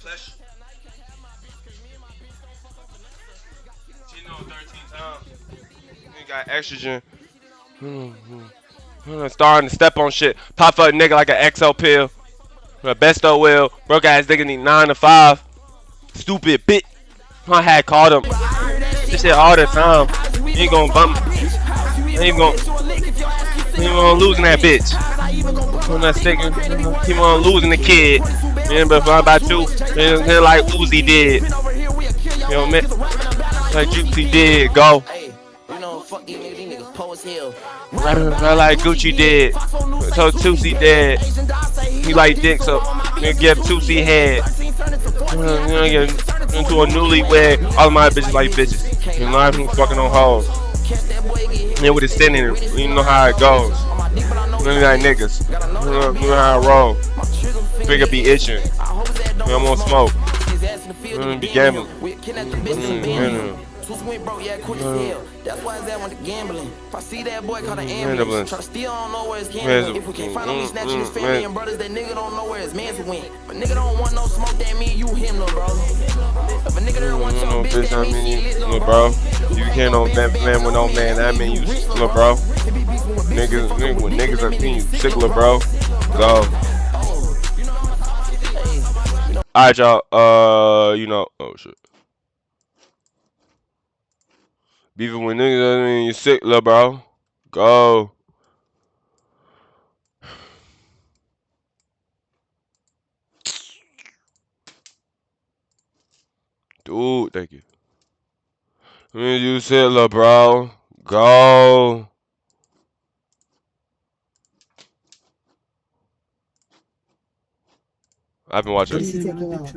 flesh. You know, 13 times. You got estrogen. Starting to step on shit. Pop up nigga like an XO pill. The best of will. Broke ass nigga need 9 to 5. Stupid bitch. I had called him. This shit all the time. You ain't gonna bump. You ain't gonna. You ain't gonna losing that bitch. I'm not sticking. Keep on losing the kid. Man, but flying by two. Man, like Uzi did. You know, man. Like Juicy did. Go. I like Gucci did. So Tusi did. He like dick, so you give Tusi head. You get into a newlywed. All of my bitches like bitches. You know, I'm fucking on hoes. And with the sin in it, you know how it goes. You know like niggas. You know how I roll. Figure be itching. I'm on smoke. Be gambling. Went broke, yeah, quick as hell. That's why his ass went to gambling. If I see that boy call the ambulance, try to steal, I don't know where his gambling. If we can't find him, he's snatching his family and brothers. That nigga don't know where his mans went. But nigga don't want no smoke, that mean you him, little bro. If a nigga don't want your bitch, that mean he lit, little bro. You can't no man with no man, that mean you little bro. Niggas, when niggas are seeing you sick, little bro. Go. Alright, y'all. You know, oh shit. Beefing with niggas, I mean you sick, lil' bro. Go. Dude, thank you. I mean you sick, lil' bro. Go. I've been watching. He's taking off.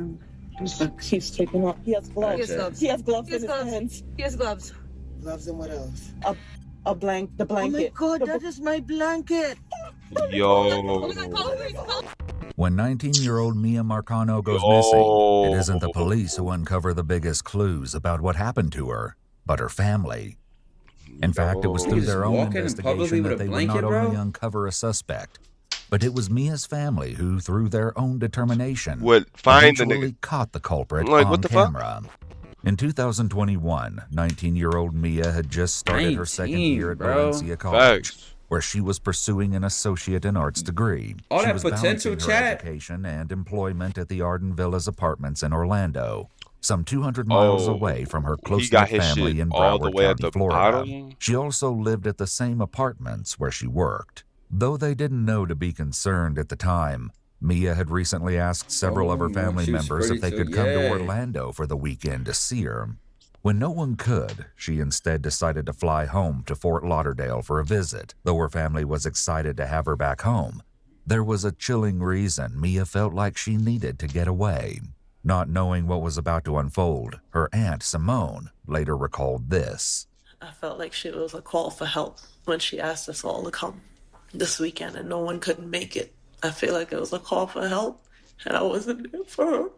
He's taking off. He has gloves. He has gloves in his hands. He has gloves. Gloves and what else? The blanket. Oh my God, that is my blanket. Yo. When 19-year-old Mia Marcano goes missing, it isn't the police who uncover the biggest clues about what happened to her, but her family. In fact, it was through their own investigation that they would not only uncover a suspect, but it was Mia's family who, through their own determination, eventually caught the culprit on camera. In 2021, 19-year-old Mia had just started her second year at Valencia College, where she was pursuing an associate in arts degree. She was balancing her education and employment at the Arden Villas Apartments in Orlando, some 200 miles away from her close-knit family in Broward County, Florida. She also lived at the same apartments where she worked. Though they didn't know to be concerned at the time, Mia had recently asked several of her family members if they could come to Orlando for the weekend to see her. When no one could, she instead decided to fly home to Fort Lauderdale for a visit. Though her family was excited to have her back home, there was a chilling reason Mia felt like she needed to get away. Not knowing what was about to unfold, her aunt Simone later recalled this. I felt like she was a call for help when she asked us all to come this weekend and no one couldn't make it. I feel like it was a call for help and I wasn't there for her.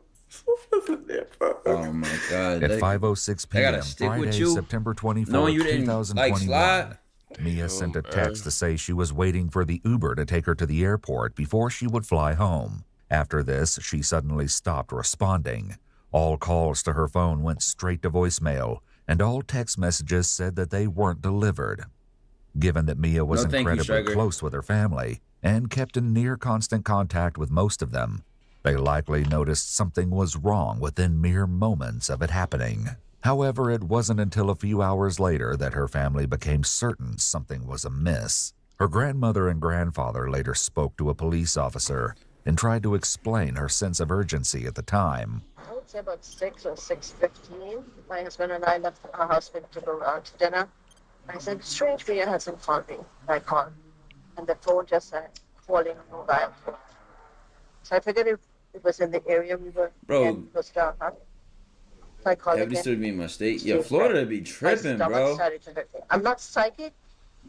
Oh my God. At 5:06 p.m. Friday, September 24, 2021, Mia sent a text to say she was waiting for the Uber to take her to the airport before she would fly home. After this, she suddenly stopped responding. All calls to her phone went straight to voicemail, and all text messages said that they weren't delivered. Given that Mia was incredibly close with her family and kept in near constant contact with most of them, they likely noticed something was wrong within mere moments of it happening. However, it wasn't until a few hours later that her family became certain something was amiss. Her grandmother and grandfather later spoke to a police officer and tried to explain her sense of urgency at the time. I would say about 6 or 6:15. My husband and I left our house to go out to dinner. I said, strange, Mia hasn't called me. I called. And the phone just said, calling mobile phone. So I figured it was in the area we were in. Was down, huh? So I called again. This would be my state. Yeah, Florida be tripping, bro. I'm not psychic,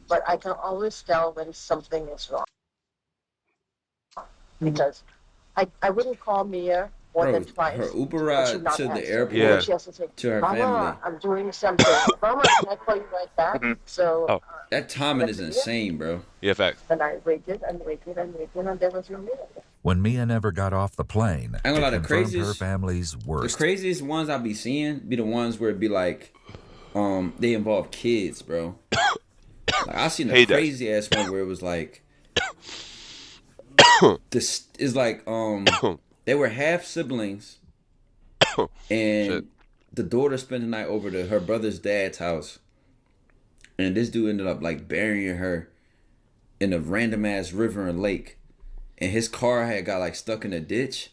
but I can always tell when something is wrong. Because I wouldn't call Mia more than twice. Her Uber ride to the airport to her family. I'm doing something. Mama, can I call you right back? So that timing is insane, bro. Yeah, fact. And I waited and waited and waited, and there was no Mia. When Mia never got off the plane, I ain't gonna lie, it confirmed her family's worst. The craziest ones I be seeing be the ones where it be like, they involve kids, bro. Like, I seen a crazy ass one where it was like, this is like, they were half siblings, and the daughter spent the night over to her brother's dad's house, and this dude ended up like burying her in a random ass river and lake, and his car had got like stuck in a ditch,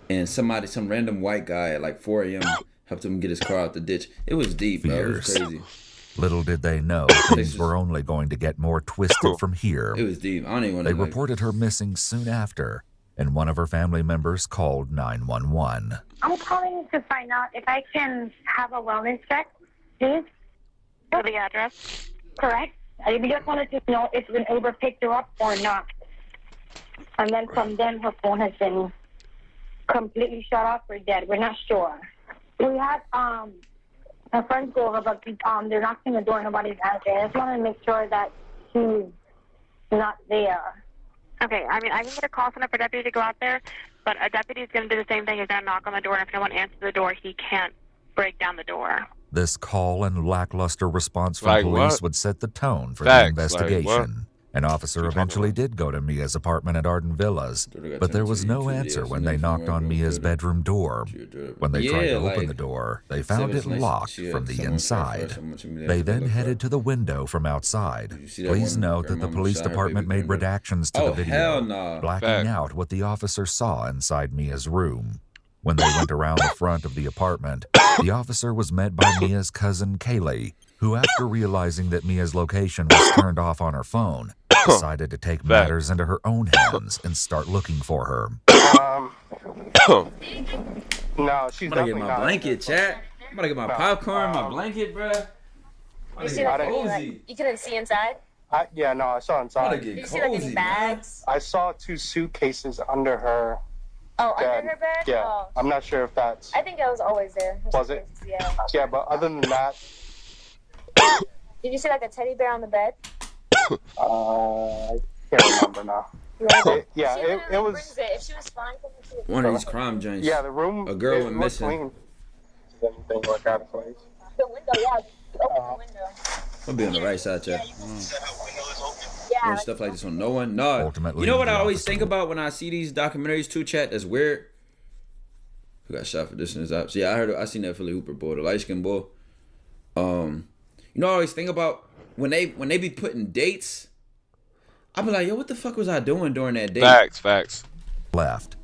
and some random white guy at like 4 a.m. helped him get his car out the ditch. It was deep, bro. It was crazy. Little did they know things were only going to get more twisted from here. It was deep. I don't even want to. They reported her missing soon after, and one of her family members called 911. I'm calling to find out if I can have a wellness check, please. For the address? Correct. I just wanted to know if an Uber picked her up or not. And then from then, her phone has been completely shut off or dead. We're not sure. We had her friends go over, but they're knocking the door. Nobody's answering. I just want to make sure that she's not there. Okay, I mean, I can get a call center for a deputy to go out there, but a deputy is going to do the same thing. He's going to knock on the door, and if no one answers the door, he can't break down the door. This call and lackluster response from police would set the tone for the investigation. An officer eventually did go to Mia's apartment at Arden Villas, but there was no answer when they knocked on Mia's bedroom door. When they tried to open the door, they found it locked from the inside. They then headed to the window from outside. Please note that the police department made redactions to the video, blacking out what the officer saw inside Mia's room. When they went around the front of the apartment, the officer was met by Mia's cousin Kaylee, who, after realizing that Mia's location was turned off on her phone, decided to take matters into her own hands and start looking for her. No, she's definitely get my not. blanket, chat. I'm gonna get my popcorn, my blanket, bro. You see like, you couldn't see inside? Yeah, no, I saw inside. Did you see like any bags? I saw 2 suitcases under her. Oh, under her bed? Yeah, Oh. I'm not sure if that's. I think it was always there. Was it? Yeah. Yeah, but other than that. Did you see like a teddy bear on the bed? I can't remember now. It was. If she was fine, one of these crime joints. Yeah, the room. A girl went missing. Clean. Does anything work out of place? The window, yeah. Open the window. I'll be on the right side, chat. Yeah. Stuff like this on no one. No. Ultimately, you know what I always think about when I see these documentaries too, chat? That's weird. Who got shot for this and this? Yeah, I seen that Philly Hooper boy, the light skinned boy. You know, I always think about when they be putting dates. I be like, yo, what the fuck was I doing during that date? Facts. Left.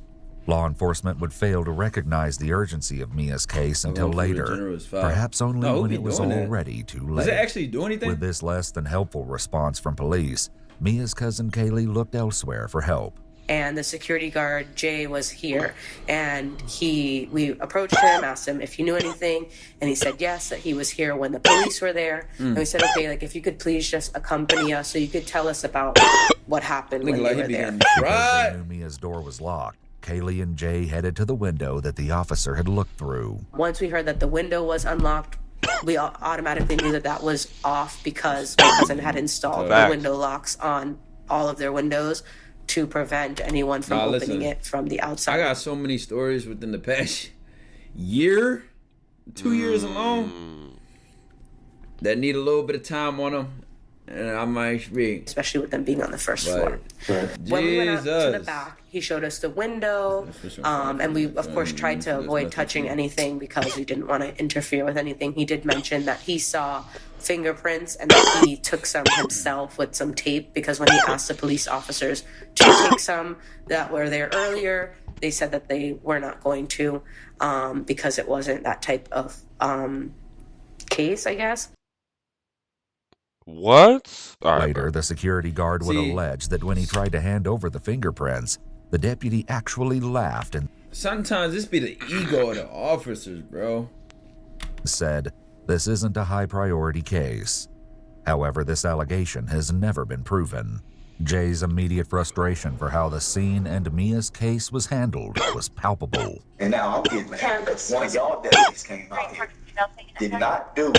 Law enforcement would fail to recognize the urgency of Mia's case until later, perhaps only when it was already too late. Does it actually do anything? With this less than helpful response from police, Mia's cousin Kaylee looked elsewhere for help. And the security guard, Jay, was here, and we approached him, asked him if he knew anything, and he said yes, that he was here when the police were there. And we said, okay, like if you could please just accompany us so you could tell us about what happened when you were there. Because they knew Mia's door was locked, Kaylee and Jay headed to the window that the officer had looked through. Once we heard that the window was unlocked, we automatically knew that that was off because my cousin had installed the window locks on all of their windows to prevent anyone from opening it from the outside. I got so many stories within the past year, 2 years alone, that need a little bit of time on them, and I might be. Especially with them being on the first floor. When we went out to the back, he showed us the window, and we, of course, tried to avoid touching anything because we didn't want to interfere with anything. He did mention that he saw fingerprints and that he took some himself with some tape because when he asked the police officers to take some that were there earlier, they said that they were not going to because it wasn't that type of case, I guess. What? Later, the security guard would allege that when he tried to hand over the fingerprints, the deputy actually laughed and sometimes this be the ego of the officers, bro. Said, this isn't a high priority case. However, this allegation has never been proven. Jay's immediate frustration for how the scene and Mia's case was handled was palpable. And now I'm getting mad because one of y'all deputies came out here, did not do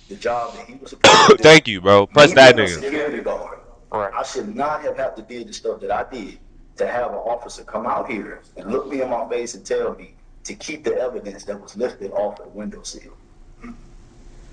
the job that he was supposed to do. Thank you, bro. Press that nigga. Security guard. I should not have had to do the stuff that I did. to have an officer come out here and look me in my face and tell me to keep the evidence that was lifted off the windowsill.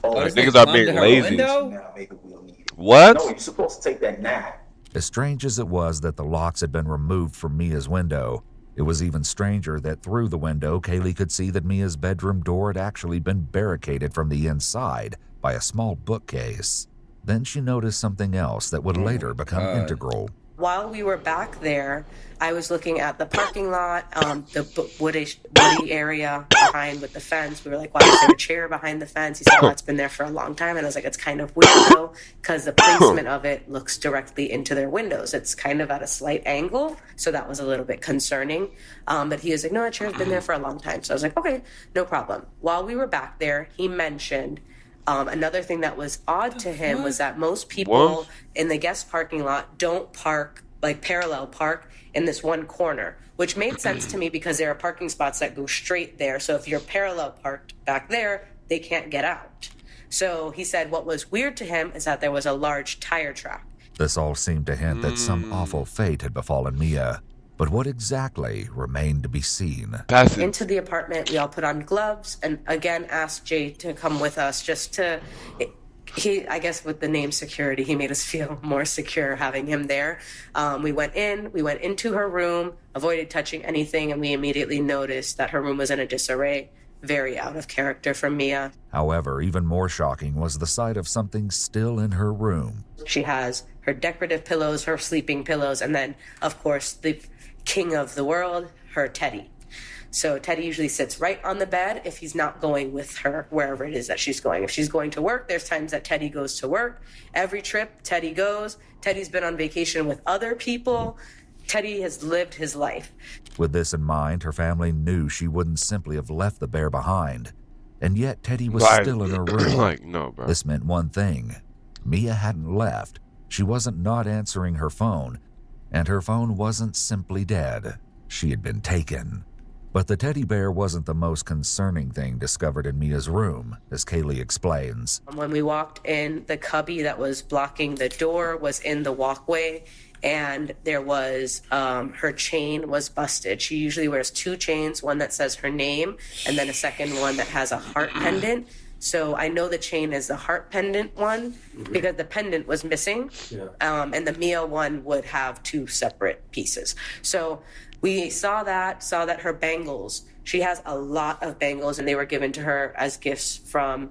Like, niggas are being lazy. Now maybe we'll need it. What? No, you're supposed to take that now. As strange as it was that the locks had been removed from Mia's window, it was even stranger that through the window, Kaylee could see that Mia's bedroom door had actually been barricaded from the inside by a small bookcase. Then she noticed something else that would later become integral. While we were back there, I was looking at the parking lot, the woody area behind with the fence. We were like, why is there a chair behind the fence? He said, oh, it's been there for a long time. And I was like, it's kind of weird though, because the placement of it looks directly into their windows. It's kind of at a slight angle. So that was a little bit concerning. But he was like, no, that chair's been there for a long time. So I was like, okay, no problem. While we were back there, he mentioned another thing that was odd to him was that most people in the guest parking lot don't park, like parallel park in this one corner, which made sense to me because there are parking spots that go straight there. So if you're parallel parked back there, they can't get out. So he said what was weird to him is that there was a large tire track. This all seemed to hint that some awful fate had befallen Mia. But what exactly remained to be seen? Into the apartment, we all put on gloves and again asked Jay to come with us just to, I guess with the name security, he made us feel more secure having him there. We went into her room, avoided touching anything, and we immediately noticed that her room was in a disarray, very out of character from Mia. However, even more shocking was the sight of something still in her room. She has her decorative pillows, her sleeping pillows, and then, of course, the king of the world, her Teddy. So Teddy usually sits right on the bed if he's not going with her wherever it is that she's going. If she's going to work, there's times that Teddy goes to work. Every trip, Teddy goes. Teddy's been on vacation with other people. Teddy has lived his life. With this in mind, her family knew she wouldn't simply have left the bear behind. And yet Teddy was still in her room. Like, no, bro. This meant one thing. Mia hadn't left. She wasn't not answering her phone. And her phone wasn't simply dead. She had been taken. But the teddy bear wasn't the most concerning thing discovered in Mia's room, as Kaylee explains. When we walked in, the cubby that was blocking the door was in the walkway, and there was, her chain was busted. She usually wears two chains, one that says her name, and then a second one that has a heart pendant. So I know the chain is the heart pendant one because the pendant was missing. And the Mia one would have two separate pieces. So we saw that her bangles, she has a lot of bangles and they were given to her as gifts from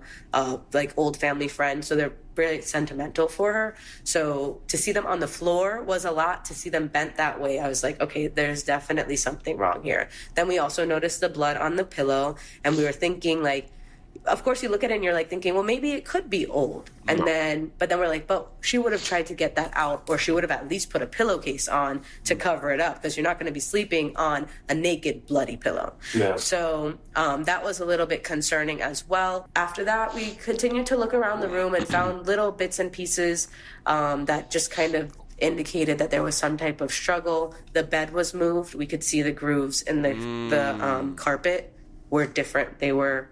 like old family friends. So they're really sentimental for her. So to see them on the floor was a lot. To see them bent that way, I was like, okay, there's definitely something wrong here. Then we also noticed the blood on the pillow and we were thinking like, of course you look at it and you're like thinking, well, maybe it could be old. And then, but then we're like, but she would have tried to get that out, or she would have at least put a pillowcase on to cover it up, because you're not going to be sleeping on a naked, bloody pillow. So that was a little bit concerning as well. After that, we continued to look around the room and found little bits and pieces that just kind of indicated that there was some type of struggle. The bed was moved. We could see the grooves in the carpet were different. They were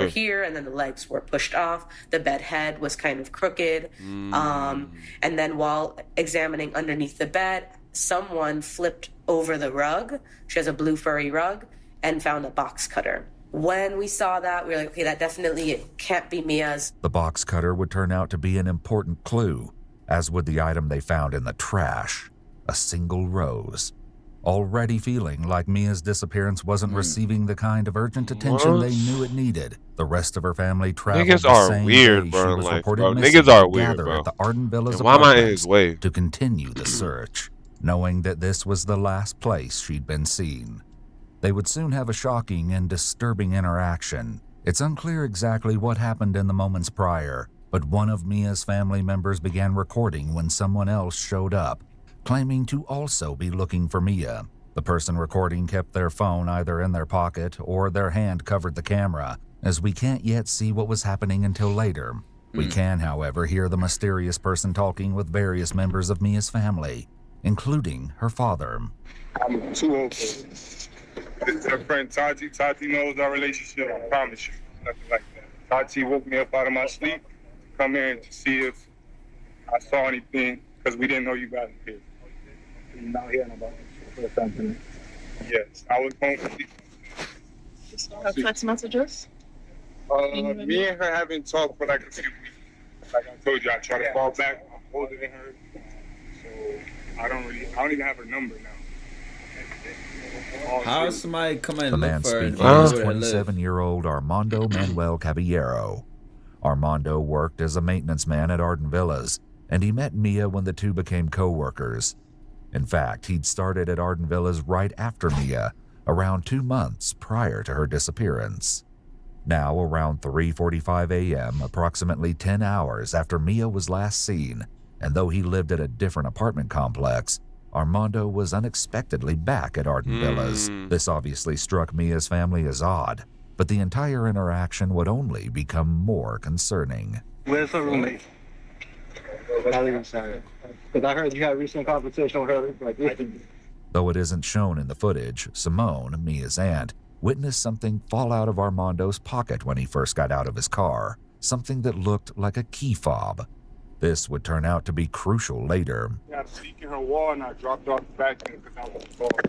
here, and then the legs were pushed off. The bed head was kind of crooked. And then while examining underneath the bed, someone flipped over the rug. She has a blue furry rug, and found a box cutter. When we saw that, we were like, okay, that definitely it can't be Mia's. The box cutter would turn out to be an important clue, as would the item they found in the trash, a single rose. Already feeling like Mia's disappearance wasn't receiving the kind of urgent attention they knew it needed, the rest of her family traveled niggas the are same weird, day bro. she was Like, reported bro, missing niggas are to weird, gather bro. at the Arden Villa's And why am I in apartments his way? to continue the search, knowing that this was the last place she'd been seen. They would soon have a shocking and disturbing interaction. It's unclear exactly what happened in the moments prior, but one of Mia's family members began recording when someone else showed up, claiming to also be looking for Mia. The person recording kept their phone either in their pocket or their hand covered the camera, as we can't yet see what was happening until later. We can, however, hear the mysterious person talking with various members of Mia's family, including her father. I'm too old for this. This is her friend Tati. Tati knows our relationship, I promise you. Nothing like that. Tati woke me up out of my sleep to come here and to see if I saw anything, because we didn't know you got here. Not hearing about it. Yes, I was home. Text messages? Me and her haven't talked for like a few weeks. Like I told you, I tried to call back. I'm older than her, so I don't even have her number now. How is somebody coming The and man look for her? speaking is 27-year-old Armando Manuel Caballero. Armando worked as a maintenance man at Arden Villas, and he met Mia when the two became co-workers. In fact, he'd started at Arden Villas right after Mia, around 2 months prior to her disappearance. Now, around 3:45 a.m., approximately 10 hours after Mia was last seen, and though he lived at a different apartment complex, Armando was unexpectedly back at Arden Villas. This obviously struck Mia's family as odd, but the entire interaction would only become more concerning. Where's her roommate? Because I heard you had a recent conversation with her. Though it isn't shown in the footage, Simone, Mia's aunt, witnessed something fall out of Armando's pocket when he first got out of his car, something that looked like a key fob. This would turn out to be crucial later. Yeah, I'm seeking her wall and I dropped off the back end because I was involved.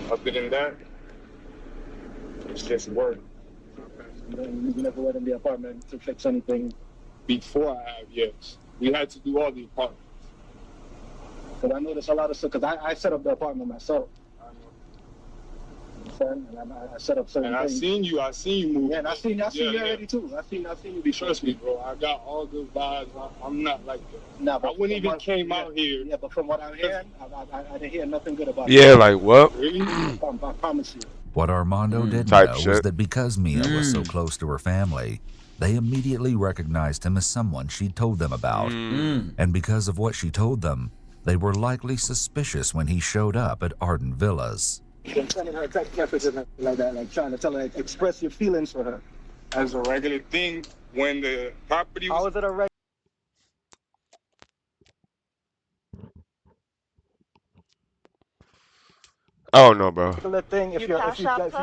Other than that, it's just work. You never went in the apartment to fix anything? Before I have, yes. We had to do all the apartments. Because I noticed a lot of stuff, because I set up the apartment myself. And I set up certain things. I seen you move. Yeah, and I seen you already too. I seen you be. Trust me, bro. I got all good vibes. I'm not like that. Nah, but I wouldn't even came out here. Yeah, but from what I'm hearing, I didn't hear nothing good about Yeah, like what? Really? I promise you. What Armando didn't know was that because Mia was so close to her family, they immediately recognized him as someone she'd told them about. And because of what she told them, they were likely suspicious when he showed up at Arden Villas. Sending her text messages like that, like trying to tell her, express your feelings for her. As a regular thing, when the property was... How is it a regular? I don't know, bro. Regular thing if you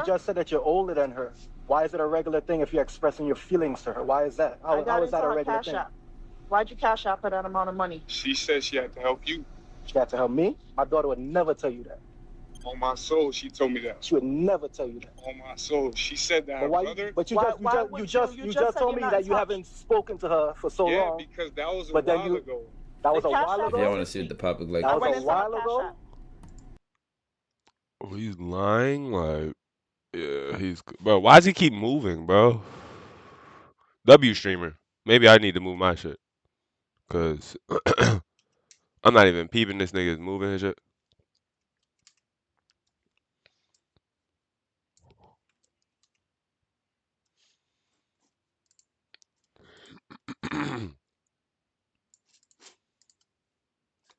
just said that you're older than her. Why is it a regular thing if you're expressing your feelings to her? Why is that? How is that a regular thing? Why'd you cash out for that amount of money? She said she had to help you. She had to help me? My daughter would never tell you that. On my soul, she told me that. She would never tell you that. On my soul, she said that. But you just told me that you haven't spoken to her for so long. Yeah, because that was a while ago. That was a while ago. Yeah, I want to see what the public like. That was a while ago. Oh, he's lying. Like, yeah, he's. Bro, why does he keep moving, bro? W streamer. Maybe I need to move my shit, cause I'm not even peeping this nigga's moving and shit.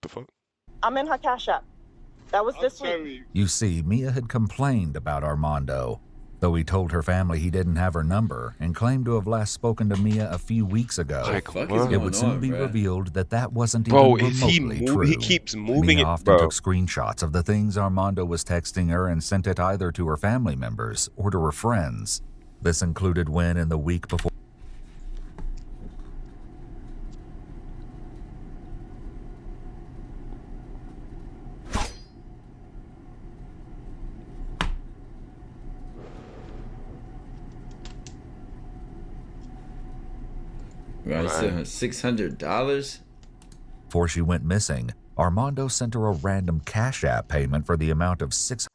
The fuck? I'm in her cash app. That was this week. You see, Mia had complained about Armando, though he told her family he didn't have her number and claimed to have last spoken to Mia a few weeks ago. It would soon be revealed that that wasn't even remotely true. He keeps moving Mia it, often bro. took screenshots of the things Armando was texting her and sent it either to her family members or to her friends. This included when, in the week before, $600? before she went missing, Armando sent her a random Cash App payment for the amount of $600.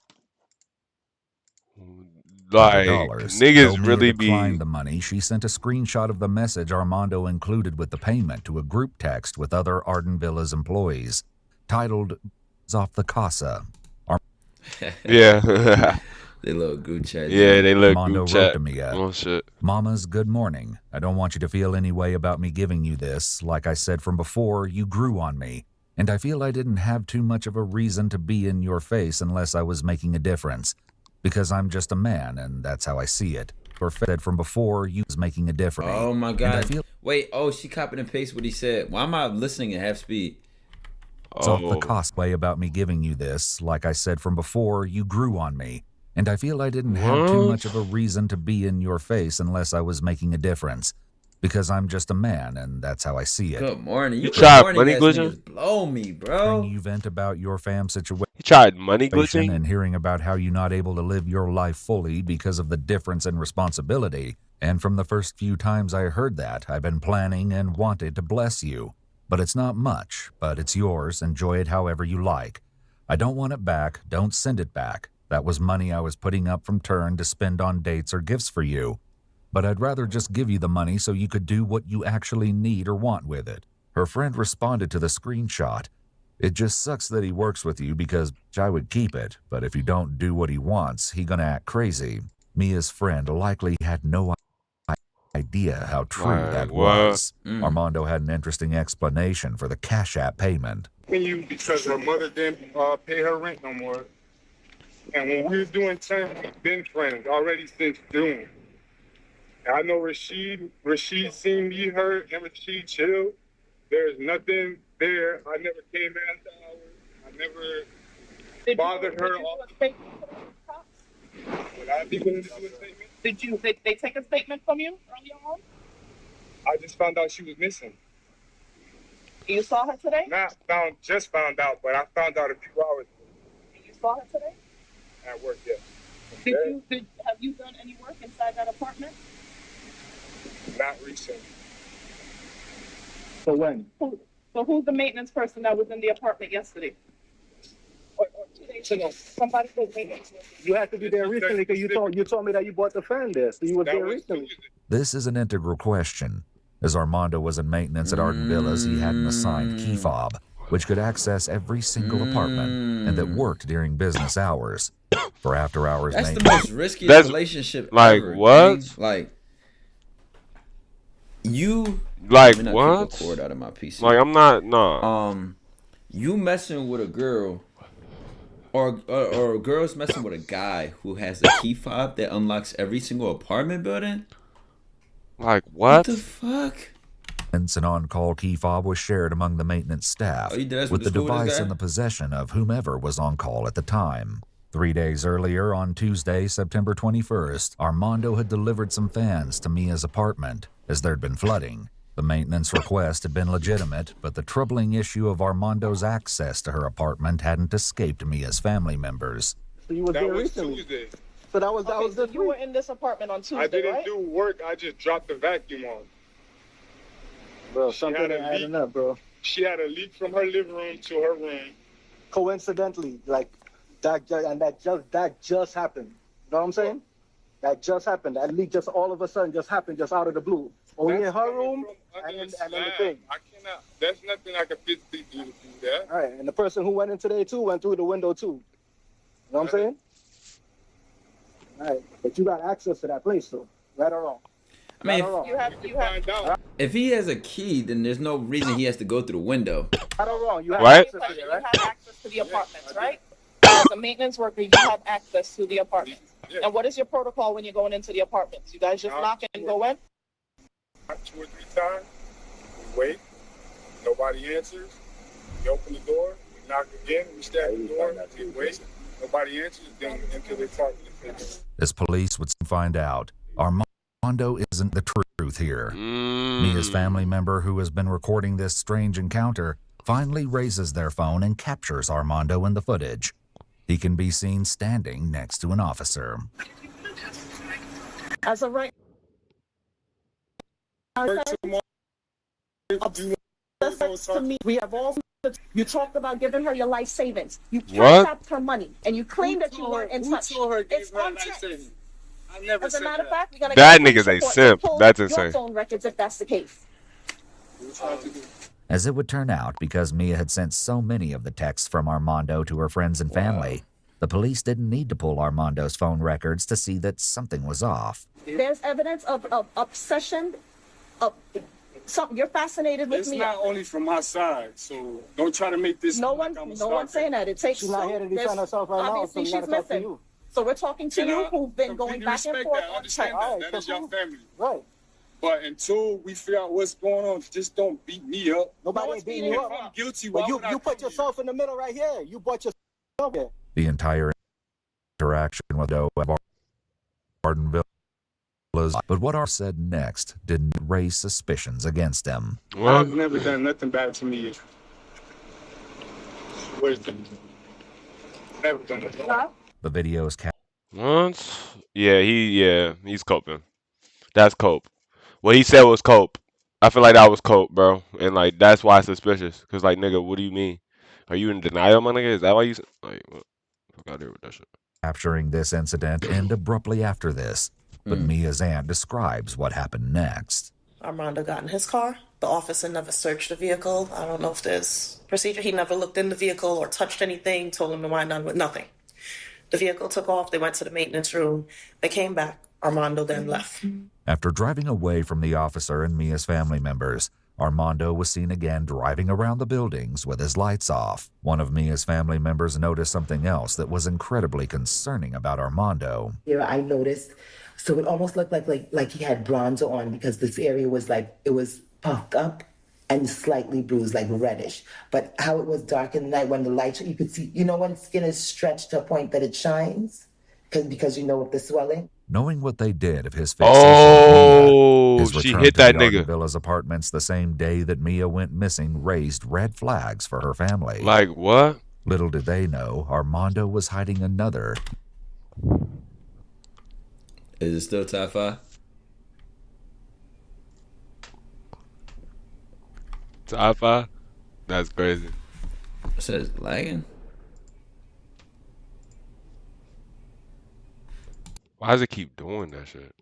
Like, niggas really be... declined the money. She sent a screenshot of the message Armando included with the payment to a group text with other Arden Villas employees, titled "Off the Casa." Yeah. They look group chat. Yeah, they look Armando group wrote chat. to Mia, Oh, shit. "Mamas, good morning. I don't want you to feel any way about me giving you this. Like I said from before, you grew on me, and I feel I didn't have too much of a reason to be in your face unless I was making a difference. Because I'm just a man, and that's how I see it. Or said from before, you was making a difference." Oh my God. And Wait, she copied and pasted what he said. Why am I listening at half speed? It's off the cost way about me giving you this. Like I said from before, you grew on me. And I feel I didn't have too much of a reason to be in your face unless I was making a difference. Because I'm just a man, and that's how I see it. Good morning. You tried money glitching? Blow me, bro. You vent about your fam situation. tried money glitching? And hearing about how you're not able to live your life fully because of the difference in responsibility. And from the first few times I heard that, I've been planning and wanted to bless you. But it's not much, but it's yours. Enjoy it however you like. I don't want it back. Don't send it back. That was money I was putting up from turn to spend on dates or gifts for you. But I'd rather just give you the money so you could do what you actually need or want with it. Her friend responded to the screenshot. It just sucks that he works with you because I would keep it, but if you don't do what he wants, he gonna act crazy. Mia's friend likely had no idea how true that was. Armando had an interesting explanation for the Cash App payment. Because her mother didn't pay her rent no more. And when we were doing time, we've been friends already since June. And I know Rashid seen me, her, and Rashid chill. There's nothing there. I never came after hours. I never bothered her. Did they take a statement from you earlier on? I just found out she was missing. You saw her today? Just found out, but I found out a few hours ago. You saw her today? At work, yes. Have you done any work inside that apartment? Not recently. So when? So who's the maintenance person that was in the apartment yesterday? Or 2 days ago? Somebody was maintenance. You had to be there recently because you told me that you bought the fan there, so you were there recently. This is an integral question. As Armando was in maintenance at Arden Villas, he had an assigned key fob, which could access every single apartment and that worked during business hours. For after-hours That's maintenance. the most riskiest relationship ever. What? Like you. Like let me not what? keep the cord out of my PC. Like I'm not. No. You messing with a girl, or girls messing with a guy who has a key fob that unlocks every single apartment building. Like what? What the fuck? An on-call key fob was shared among the maintenance staff, with the device in the possession of whomever was on call at the time. 3 days earlier, on Tuesday, September 21st, Armando had delivered some fans to Mia's apartment, as there'd been flooding. The maintenance request had been legitimate, but the troubling issue of Armando's access to her apartment hadn't escaped Mia's family members. So you were there recently. Tuesday. So that was so you were in this apartment on Tuesday, I didn't right? do work. I just dropped the vacuum on. Bro, something adding up, bro. She had a leak from her living room to her room. Coincidentally, like that just happened. You know what I'm saying? That just happened. That leak just all of a sudden just happened, just out of the blue. Only in her room and then the thing. I cannot. There's nothing I can physically do to do that. All right, and the person who went in today too went through the window too. You know what I'm saying? All right, but you got access to that place, though. Right or wrong? I mean, You have. if he has a key, then there's no reason he has to go through the window. Right or wrong? You have Right? access to it, You right? have access to the apartments, right? As a maintenance worker, you have access to the apartments. And what is your protocol when you're going into the apartments? You guys just knock and go in? 2 or 3 times. We wait. Nobody answers. We open the door. We knock again. We stab the door. We wait. Nobody answers. Then until they talk to the As police would soon find out, Armando isn't the truth here. Mia's family member, who has been recording this strange encounter, finally raises their phone and captures Armando in the footage. He can be seen standing next to an officer. As of right to me, we have all. You talked about giving her your life savings. You cash her money, and you claim that you weren't in touch. It's on text. As a matter of fact, we gotta That get nigga's a support simp. to pull That's your insane. phone records if that's the case. As it would turn out, because Mia had sent so many of the texts from Armando to her friends and family, the police didn't need to pull Armando's phone records to see that something was off. There's evidence of obsession, of something. You're fascinated with me. It's not only from my side, so don't try to make this. No one's saying that. It takes. She's not here to defend herself right now, so Obviously, we she's gotta talk to missing. you. So we're talking to you, who've been going back and forth on text. That is your family. Right. But until we figure out what's going on, just don't beat me up. Nobody ain't beating you up. If I'm guilty, But why you would I put come yourself in the middle right here. You brought yourself here. The entire interaction with Doe of Arden Villas, but what Ar said next didn't raise suspicions against him. here? I've never done nothing bad to me. Never done it. The videos Once? Yeah, he's coping. That's cope. What he said was cope. I feel like that was cope, bro. And like that's why it's suspicious. Cause like nigga, what do you mean? Are you in denial, my nigga? Is that why you like what? Fuck out here with that shit. capturing this incident end abruptly after this, but Mia's aunt describes what happened next. Armando got in his car. The officer never searched the vehicle. I don't know if there's procedure. He never looked in the vehicle or touched anything, told him to wind on with nothing. The vehicle took off. They went to the maintenance room. They came back. Armando then left. After driving away from the officer and Mia's family members, Armando was seen again driving around the buildings with his lights off. One of Mia's family members noticed something else that was incredibly concerning about Armando. Here I noticed, so it almost looked like he had bronzer on because this area was like, it was puffed up and slightly bruised, like reddish. But how it was dark in the night when the light, you could see, you know when skin is stretched to a point that it shines? Because you know with the swelling? Knowing what they did of his fixation of Mia, his she return hit to that the nigga. Arden Villas apartments the same day that Mia went missing raised red flags for her family. Like what? Little did they know, Armando was hiding another. Is it still top 5? Top 5? That's crazy. It says lagging. Why does it keep doing that shit?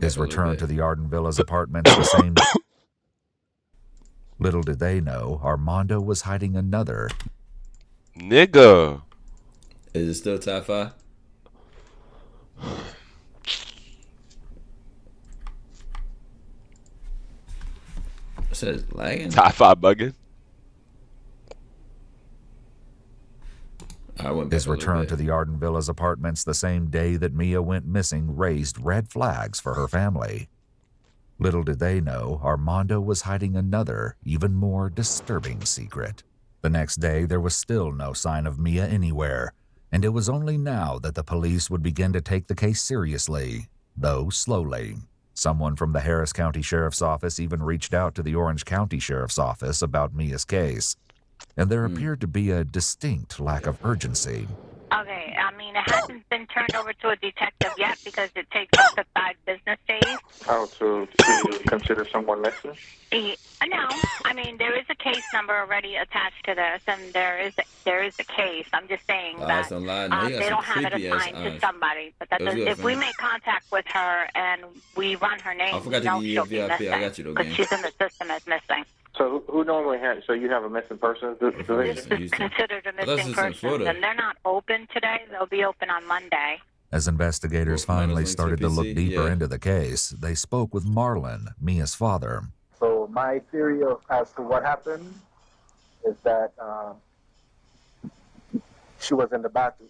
His return to the Arden Villas apartments the same day. Little did they know, Armando was hiding another. Nigga. Is it still top 5? It says lagging. Top 5 bugging. His return to the Arden Villas apartments the same day that Mia went missing raised red flags for her family. Little did they know, Armando was hiding another, even more disturbing secret. The next day, there was still no sign of Mia anywhere, and it was only now that the police would begin to take the case seriously, though slowly. Someone from the Harris County Sheriff's Office even reached out to the Orange County Sheriff's Office about Mia's case, and there appeared to be a distinct lack of urgency. Okay, I mean, it hasn't been turned over to a detective yet because it takes up to 5 business days. Oh, so you consider someone missing? No, I mean, there is a case number already attached to this, and there is a case. I'm just saying that they don't have it assigned to somebody. But that does, if we make contact with her and we run her name, we know she'll be missing because she's in the system as missing. So who normally has? So you have a missing person division? This is considered a missing person, and they're not open today. They'll be open on Monday. As investigators finally started to look deeper into the case, they spoke with Marlon, Mia's father. So my theory as to what happened is that she was in the bathroom,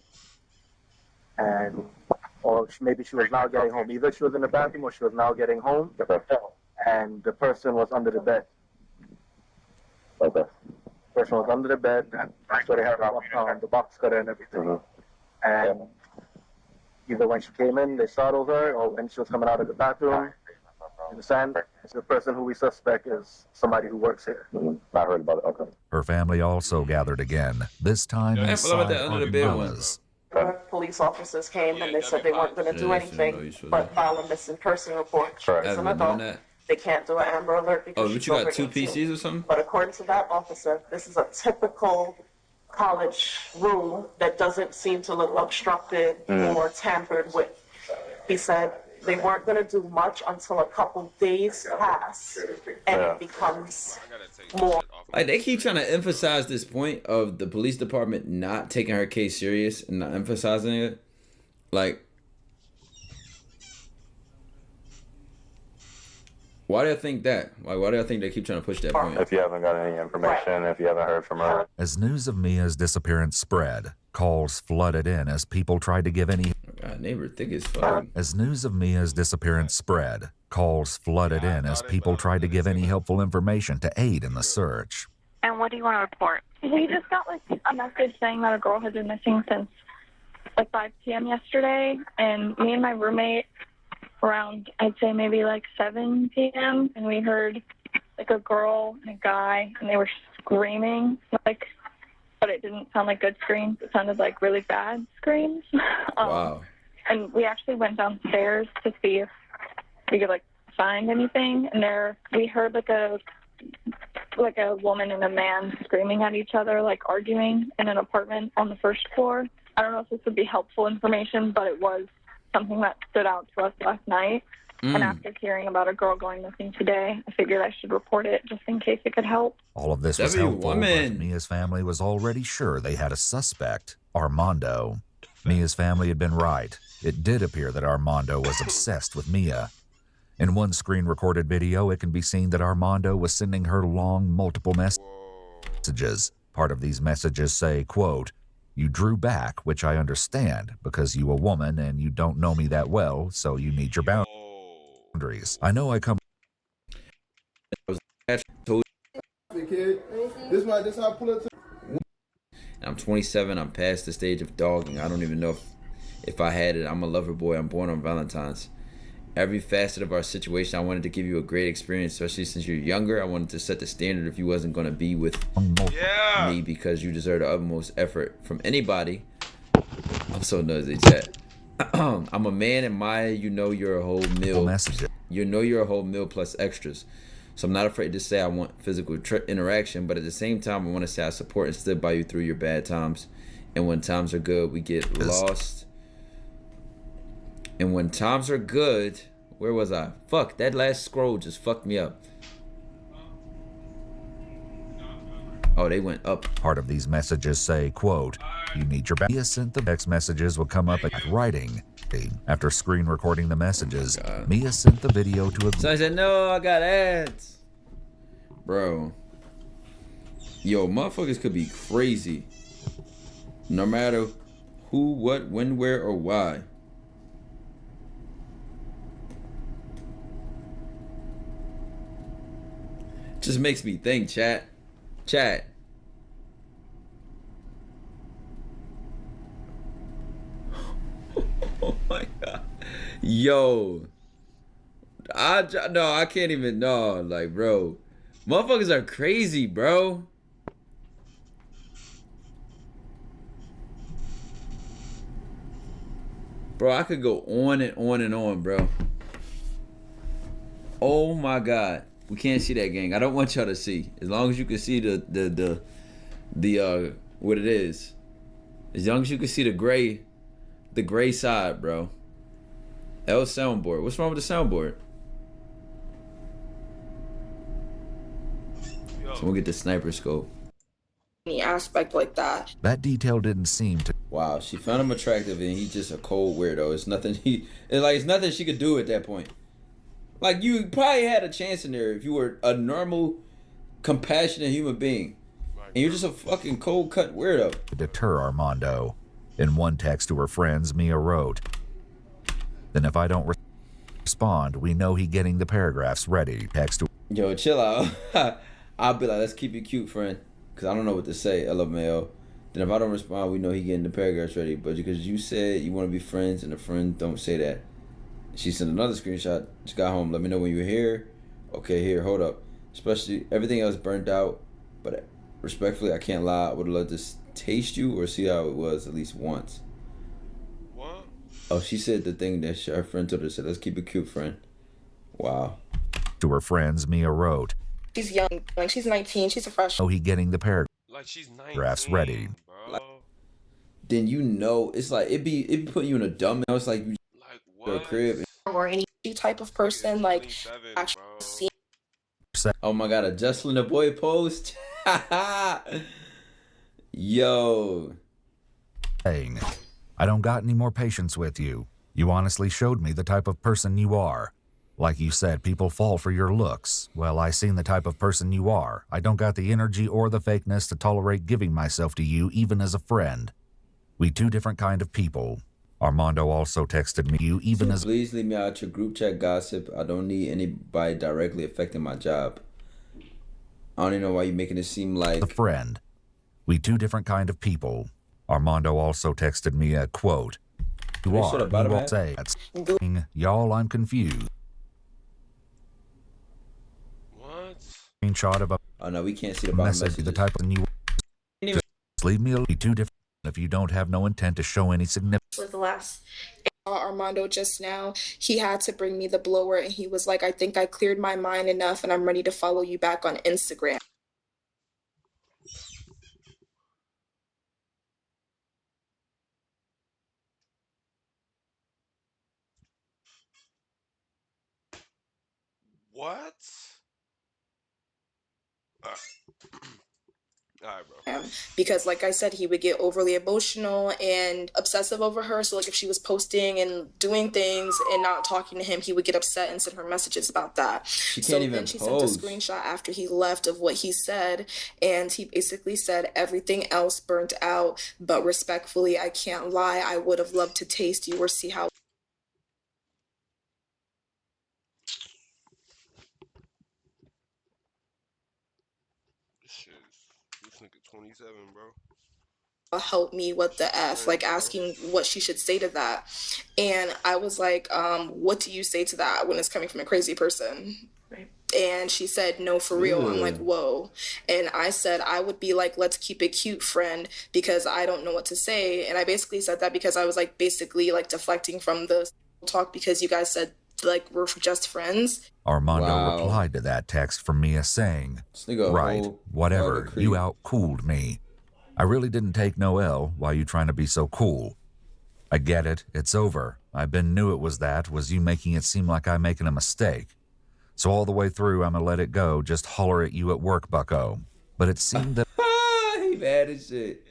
or maybe she was now getting home. Either she was in the bathroom or she was now getting home, and the person was under the bed. Okay. The person was under the bed, and that's where they had the box cutter and everything. And either when she came in, they startled her, or when she was coming out of the bathroom. You understand? The person who we suspect is somebody who works here. I heard about it. Okay. Her family also gathered again, this time inside Arden Villas. Police officers came and they said they weren't going to do anything but file a missing person report. As an adult, they can't do an Amber Alert because but you got 2 PCs or something? But according to that officer, this is a typical college room that doesn't seem to look obstructed or tampered with. He said they weren't going to do much until a couple days pass and it becomes more. Like, they keep trying to emphasize this point of the police department not taking her case serious and not emphasizing it. Like, why do I think that? Like, why do I think they keep trying to push that point? If you haven't got any information, if you haven't heard from her. As news of Mia's disappearance spread, calls flooded in as people tried to give any... God, neighbor thick as fuck. As news of Mia's disappearance spread, calls flooded in as people tried to give any helpful information to aid in the search. And what do you want to report? We just got like a message saying that a girl had been missing since like 5 p.m. yesterday, and me and my roommate around, I'd say maybe like 7 p.m. and we heard like a girl and a guy and they were screaming like but it didn't sound like good screams. It sounded like really bad screams. Wow. And we actually went downstairs to see if we could like find anything, and we heard like a woman and a man screaming at each other, like arguing in an apartment on the first floor. I don't know if this would be helpful information, but it was something that stood out to us last night. And after hearing about a girl going missing today, I figured I should report it just in case it could help. All of this was helpful, but Mia's family was already sure they had a suspect, Armando. Mia's family had been right. It did appear that Armando was obsessed with Mia. In one screen-recorded video, it can be seen that Armando was sending her long, multiple messages. Part of these messages say, quote, "You drew back, which I understand, because you a woman and you don't know me that well, so you need your boundaries. I know I come..." I'm 27. I'm past the stage of dogging. I don't even know if I had it. I'm a lover boy. I'm born on Valentine's. Every facet of our situation, I wanted to give you a great experience, especially since you're younger. I wanted to set the standard if you wasn't going to be with me because you deserve the utmost effort from anybody. I'm so nosy, chat. I'm a man, and Maya, you know you're a whole meal. You know you're a whole meal plus extras. So I'm not afraid to say I want physical interaction, but at the same time, I want to say I support and stood by you through your bad times. And when times are good, we get lost. And when times are good, where was I? Fuck, that last scroll just fucked me up. Oh, they went up. Part of these messages say, quote, "You need your back." Mia sent the text messages would come up at writing. After screen recording the messages, Mia sent the video to a... So I said, no, I got ads. Bro. Yo, motherfuckers could be crazy. No matter who, what, when, where, or why. Just makes me think, chat. Oh my god. Yo. I can't even, no, like, bro. Motherfuckers are crazy, bro. Bro, I could go on and on and on, bro. Oh my god. We can't see that, gang. I don't want y'all to see. As long as you can see the what it is. As long as you can see the gray side, bro. L soundboard. What's wrong with the soundboard? So we'll get the sniper scope. Any aspect like that. That detail didn't seem to... Wow, she found him attractive and he's just a cold weirdo. It's nothing she could do at that point. Like, you probably had a chance in there if you were a normal, compassionate human being. And you're just a fucking cold-cut weirdo. Deter Armando. In one text to her friends, Mia wrote, "Then if I don't respond, we know he getting the paragraphs ready." Text to... Yo, chill out. I'll be like, let's keep it cute, friend. Because I don't know what to say, LMAO. Then if I don't respond, we know he getting the paragraphs ready. But because you said you want to be friends and the friend don't say that. She sent another screenshot. Just got home. Let me know when you're here. Okay, here, hold up. Especially everything else burnt out. But respectfully, I can't lie. I would love to taste you or see how it was at least once. What? Oh, she said the thing that her friend told her. Said, let's keep it cute, friend. Wow. To her friends, Mia wrote, She's young. Like, she's 19. She's a freshman. "Oh, he getting the paragraphs like she's 19, ready." Like, then you know, it's like, it be putting you in a dumb... It's like you go to a crib. Or any type of person, like, actually see. Oh my god, a Justin the Boy post. Yo. Saying, "I don't got any more patience with you. You honestly showed me the type of person you are. Like you said, people fall for your looks. Well, I seen the type of person you are. I don't got the energy or the fakeness to tolerate giving myself to you, even as a friend. We two different kind of people." Armando also texted me, "You even as..." "Please leave me out your group chat gossip. I don't need anybody directly affecting my job. I don't even know why you're making it seem like..." "A friend. We two different kind of people." Armando also texted me a quote, "You are, say, y'all, I'm confused." What? Screenshot of a... Oh no, we can't see the bottom message. The type of new... leave me alone. Be too different if you don't have no intent to show any significance. For the last Armando just now, he had to bring me the blower, and he was like, I think I cleared my mind enough and I'm ready to follow you back on Instagram. What? All right, bro. Because like I said, he would get overly emotional and obsessive over her. So like if she was posting and doing things and not talking to him, he would get upset and send her messages about that. She can't even then she sent a pose. screenshot after he left of what he said, and he basically said everything else burnt out, but respectfully, I can't lie, I would have loved to taste you or see how This nigga 27, bro. help me, what the F, like asking what she should say to that. And I was like, what do you say to that when it's coming from a crazy person? Right. And she said, no, for real. I'm like, whoa. And I said, I would be like, let's keep it cute, friend, because I don't know what to say. And I basically said that because I was like basically like deflecting from the talk because you guys said like we're just friends. Armando replied to that text from Mia saying, right, whatever, you out-cooled me. I really didn't take no L. Why you trying to be so cool? I get it. It's over. I knew it was you making it seem like I'm making a mistake. So all the way through, I'm gonna let it go. Just holler at you at work, bucko. But it seemed that he mad as shit.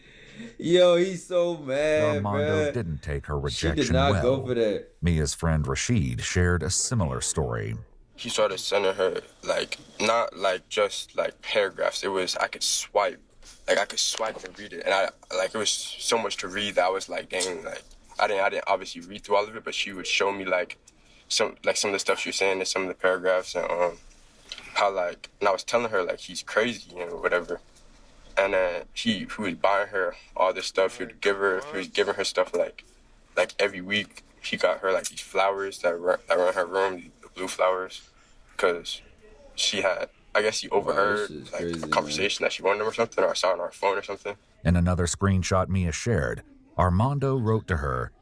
Yo, he's so mad, Armando didn't take her rejection She did not well. go for that. Mia's friend Rashid shared a similar story. He started sending her, like, not like just like paragraphs. It was, I could swipe and read it. And it was so much to read that I was like, dang, like, I didn't obviously read through all of it, but she would show me like some of the stuff she was saying in some of the paragraphs, and how like, and I was telling her like he's crazy, you know, whatever. And he was buying her all this stuff. He was giving her stuff like every week. He got her like these flowers that were in her room, the blue flowers, because she had, I guess he overheard a conversation that she wanted him or something, or saw on our phone or something. In another screenshot Mia shared, Armando wrote to her,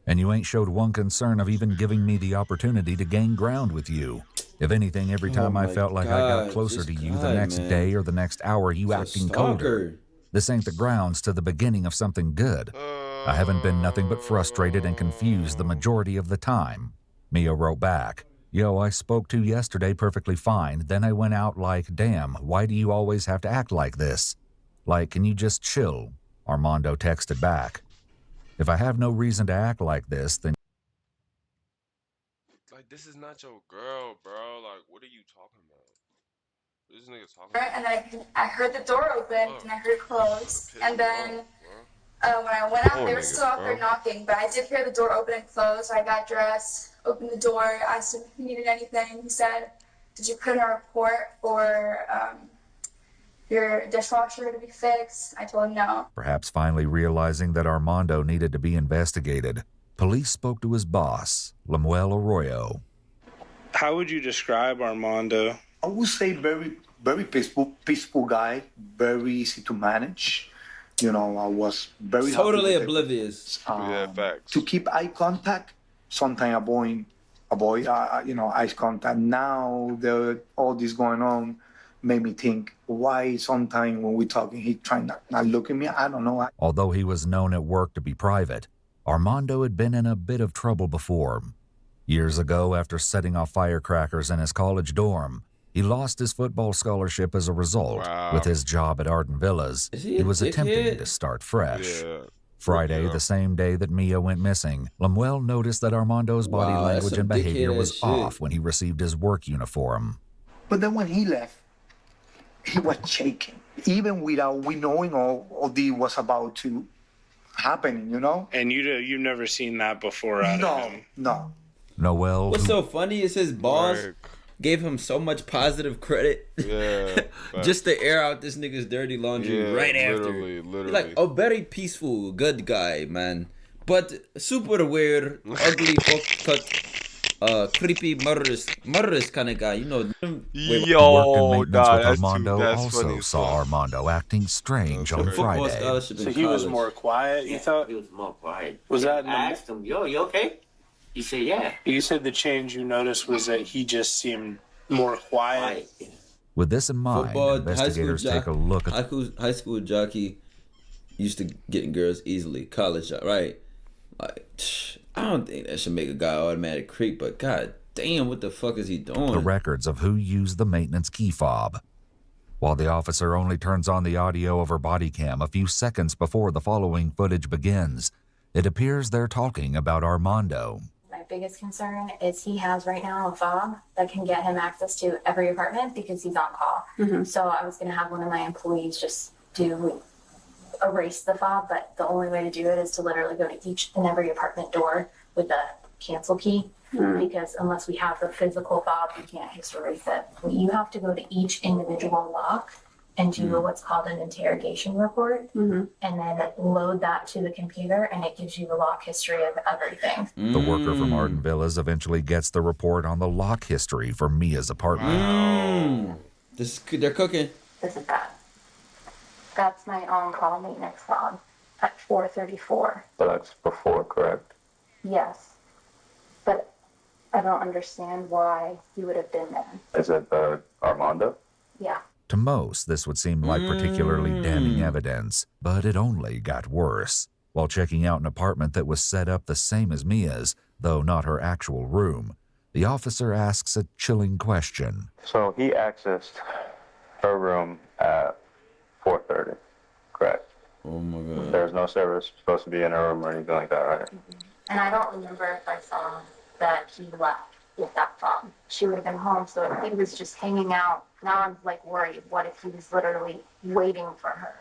and you ain't showed one concern of even giving me the opportunity to gain ground with you. If anything, every time I felt like I got closer to you, the next day or the next hour, you acting colder. This ain't the grounds to the beginning of something good. I haven't been nothing but frustrated and confused the majority of the time. Mia wrote back, yo, I spoke to yesterday perfectly fine. Then I went out like, damn, why do you always have to act like this? Like, can you just chill? Armando texted back. If I have no reason to act like this, then Like, this is not your girl, bro. Like, what are you talking about? This nigga talking about? And then I heard the door open, and I heard it close. And then when I went out, they were still out there knocking. But I did hear the door open and close. I got dressed, opened the door, asked him if he needed anything. He said, did you put in a report for your dishwasher to be fixed? I told him no. Perhaps finally realizing that Armando needed to be investigated, police spoke to his boss, Lemuel Arroyo. How would you describe Armando? I would say very peaceful guy, very easy to manage. You know, I was very totally oblivious. Facts. To keep eye contact, sometimes avoid eye contact. Now all this going on made me think, why sometimes when we're talking, he trying not look at me? I don't know. Although he was known at work to be private, Armando had been in a bit of trouble before. Years ago, after setting off firecrackers in his college dorm, he lost his football scholarship as a result. With his job at Arden Villas, he was attempting to start fresh. Friday, the same day that Mia went missing, Lemuel noticed that Armando's body language and behavior was off when he received his work uniform. But then when he left, he was shaking, even without we knowing all this was about to happen, you know? And you've never seen that before out of him? No. Noel. What's so funny is his boss gave him so much positive credit just to air out this nigga's dirty laundry right after. Literally. Like, a very peaceful, good guy, man. But super weird, ugly, fuck cut. creepy murderous kind of guy. You know. Work and maintenance with that's Armando that's also funny as saw fuck. Armando acting strange on Friday. So he was more quiet, you thought? He was more quiet. Was that I asked him, yo, you okay? He said, yeah. You said the change you noticed was that he just seemed more quiet. With this in mind, Football, investigators take a look at high school jockey used to getting girls easily. College, right? Like, I don't think that should make a guy automatic creep, but god damn, what the fuck is he doing? the records of who used the maintenance key fob. While the officer only turns on the audio of her body cam a few seconds before the following footage begins, it appears they're talking about Armando. My biggest concern is he has right now a fob that can get him access to every apartment because he's on call. So I was going to have one of my employees just erase the fob, but the only way to do it is to literally go to each and every apartment door with a cancel key. Because unless we have the physical fob, we can't just erase it. You have to go to each individual lock and do what's called an interrogation report, and then load that to the computer, and it gives you the lock history of everything. The worker from Arden Villas eventually gets the report on the lock history for Mia's apartment. They're cooking. This is that. That's my on-call maintenance fob at 4:34. So that's before, correct? Yes, but I don't understand why he would have been there. Is it Armando? Yeah. To most, this would seem like particularly damning evidence, but it only got worse. While checking out an apartment that was set up the same as Mia's, though not her actual room, the officer asks a chilling question. So he accessed her room at 4:30, correct? Oh my god. There's no service supposed to be in her room or anything like that, right? And I don't remember if I saw that he left with that fob. She would have been home, so if he was just hanging out, now I'm like worried. What if he was literally waiting for her?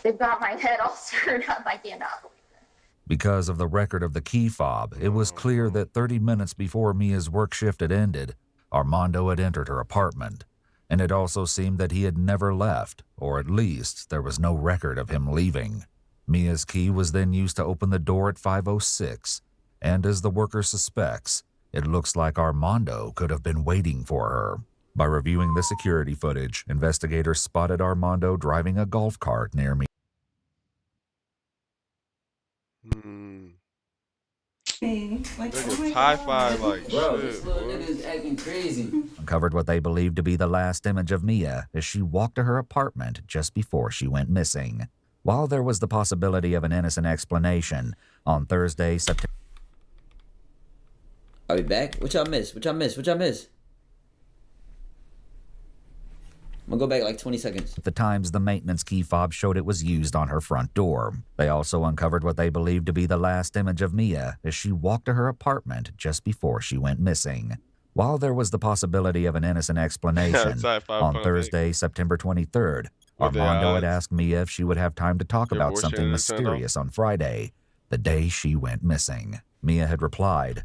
They've got my head all screwed up. I cannot believe it. Because of the record of the key fob, it was clear that 30 minutes before Mia's work shift had ended, Armando had entered her apartment. And it also seemed that he had never left, or at least there was no record of him leaving. Mia's key was then used to open the door at 5:06, and as the worker suspects, it looks like Armando could have been waiting for her. By reviewing the security footage, investigators spotted Armando driving a golf cart near Mia. Niggas high-five like Bro, shit, this little boy. nigga's acting crazy. Uncovered what they believed to be the last image of Mia as she walked to her apartment just before she went missing. While there was the possibility of an innocent explanation, on Thursday, September... I'll be back. What y'all miss? I'm gonna go back like 20 seconds. At the times, the maintenance key fob showed it was used on her front door. They also uncovered what they believed to be the last image of Mia as she walked to her apartment just before she went missing. While there was the possibility of an innocent explanation, on Thursday, September 23rd, Armando had asked Mia if she would have time to talk about something mysterious on Friday, the day she went missing. Mia had replied,